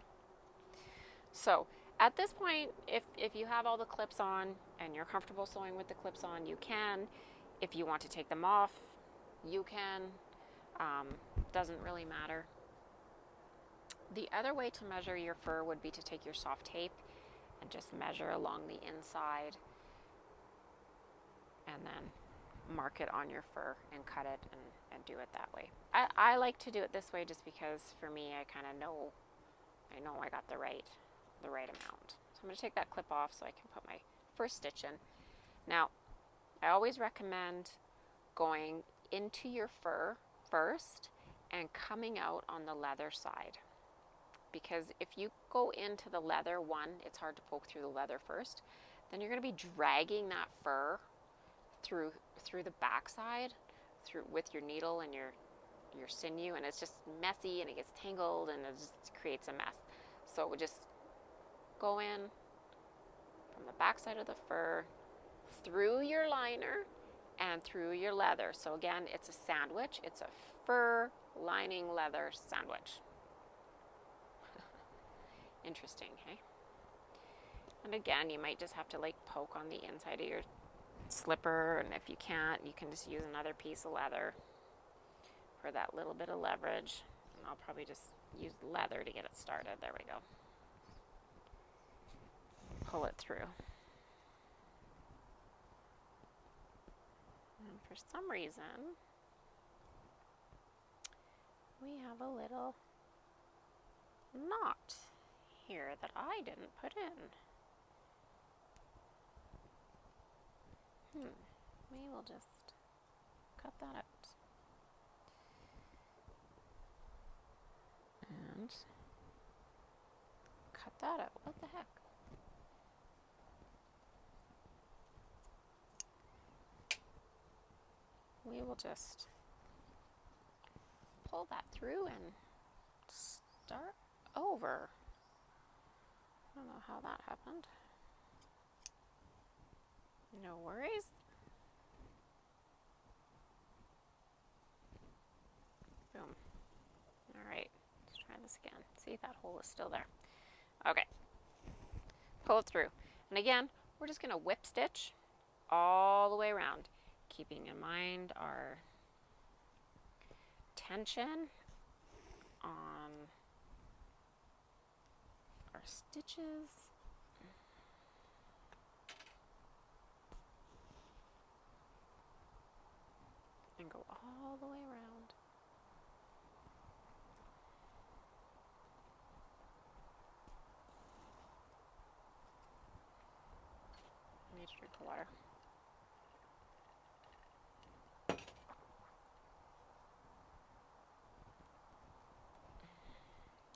So at this point, if you have all the clips on and you're comfortable sewing with the clips on, you can. If you want to take them off, you can. Doesn't really matter. The other way to measure your fur would be to take your soft tape and just measure along the inside and then mark it on your fur and cut it and do it that way. I like to do it this way just because for me, I kind of know, I got the right amount. So I'm going to take that clip off so I can put my first stitch in. Now, I always recommend going into your fur first and coming out on the leather side. Because if you go into the leather, one, it's hard to poke through the leather first. Then you're going to be dragging that fur through the backside, with your needle and your sinew, and it's just messy and it gets tangled and it just creates a mess. So it would just go in from the backside of the fur, through your liner, and through your leather. So again, it's a sandwich. It's a fur lining leather sandwich. Interesting, hey? And again, you might just have to like poke on the inside of your slipper, and if you can't, you can just use another piece of leather for that little bit of leverage. And I'll probably just use leather to get it started. There we go. Pull it through. And for some reason, we have a little knot here that I didn't put in. We will just cut that out. And cut that out. What the heck? We will just pull that through and start over. I don't know how that happened. No worries. Boom. All right, let's try this again. See, that hole is still there. Okay. Pull it through. And again, we're just going to whip stitch all the way around, keeping in mind our tension on our stitches. And go all the way around. I need to drink the water.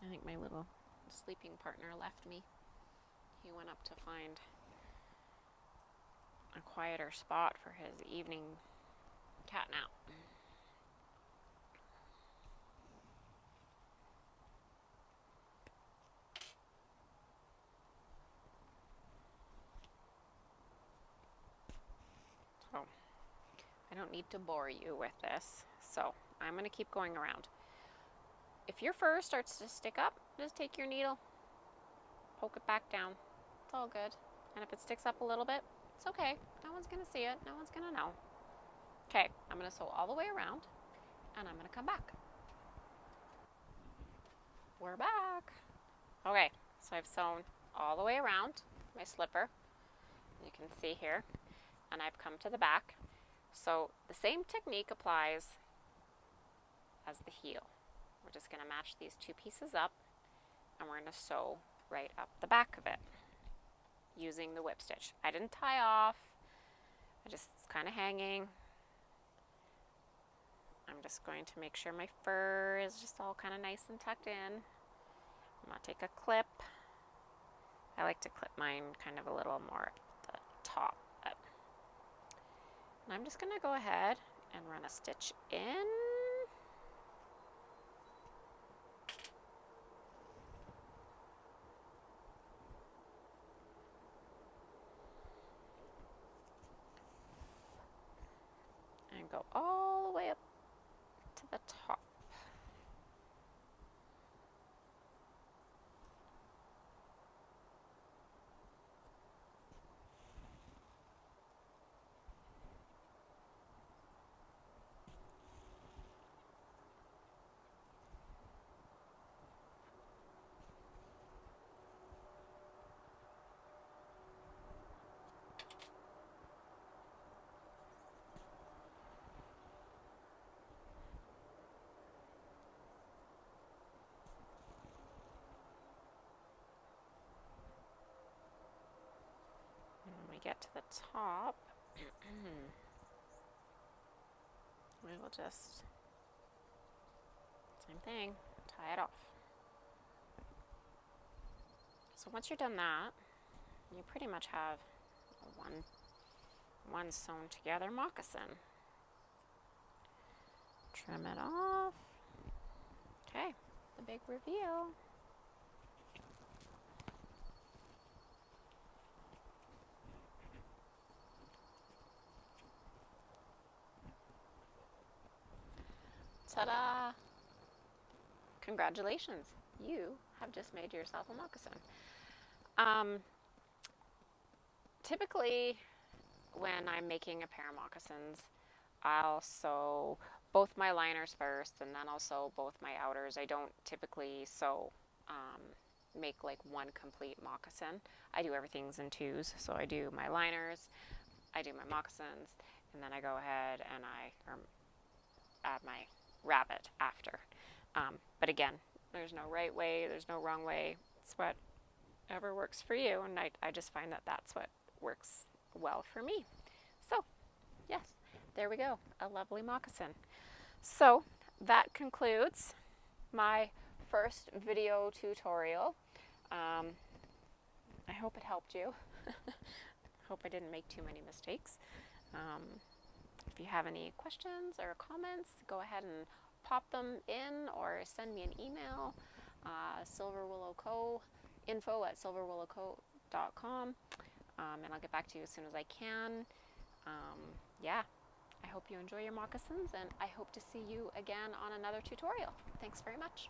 I think my little sleeping partner left me. He went up to find a quieter spot for his evening cat nap. So, I don't need to bore you with this, so I'm going to keep going around. If your fur starts to stick up, just take your needle, poke it back down. It's all good. And if it sticks up a little bit, it's okay. No one's going to see it. No one's going to know. Okay, I'm going to sew all the way around, and I'm going to come back. We're back. Okay, so I've sewn all the way around my slipper. You can see here, and I've come to the back. So the same technique applies as the heel. We're just going to match these two pieces up, and we're going to sew right up the back of it using the whip stitch. I didn't tie off, it's kind of hanging. I'm just going to make sure my fur is just all kind of nice and tucked in. I'm going to take a clip. I like to clip mine kind of a little more at the top. And I'm just going to go ahead and run a stitch in. And go all the way up to the top. When we get to the top, we will just, same thing, tie it off. So once you're done that, you pretty much have one sewn together moccasin. Trim it off. Okay, the big reveal. Ta-da! Congratulations, you have just made yourself a moccasin. Typically, when I'm making a pair of moccasins, I'll sew both my liners first and then I'll sew both my outers. I don't typically sew, make like one complete moccasin. I do everything in twos. So I do my liners, I do my moccasins, and then I go ahead and I add my rabbit after. But again, there's no right way, there's no wrong way. It's whatever works for you, and I just find that that's what works well for me. So, yes, there we go, a lovely moccasin. So, that concludes my first video tutorial. I hope it helped you. Hope I didn't make too many mistakes. If you have any questions or comments, go ahead and pop them in or send me an email, info@silverwillowco.com, and I'll get back to you as soon as I can. Yeah, I hope you enjoy your moccasins, and I hope to see you again on another tutorial. Thanks very much.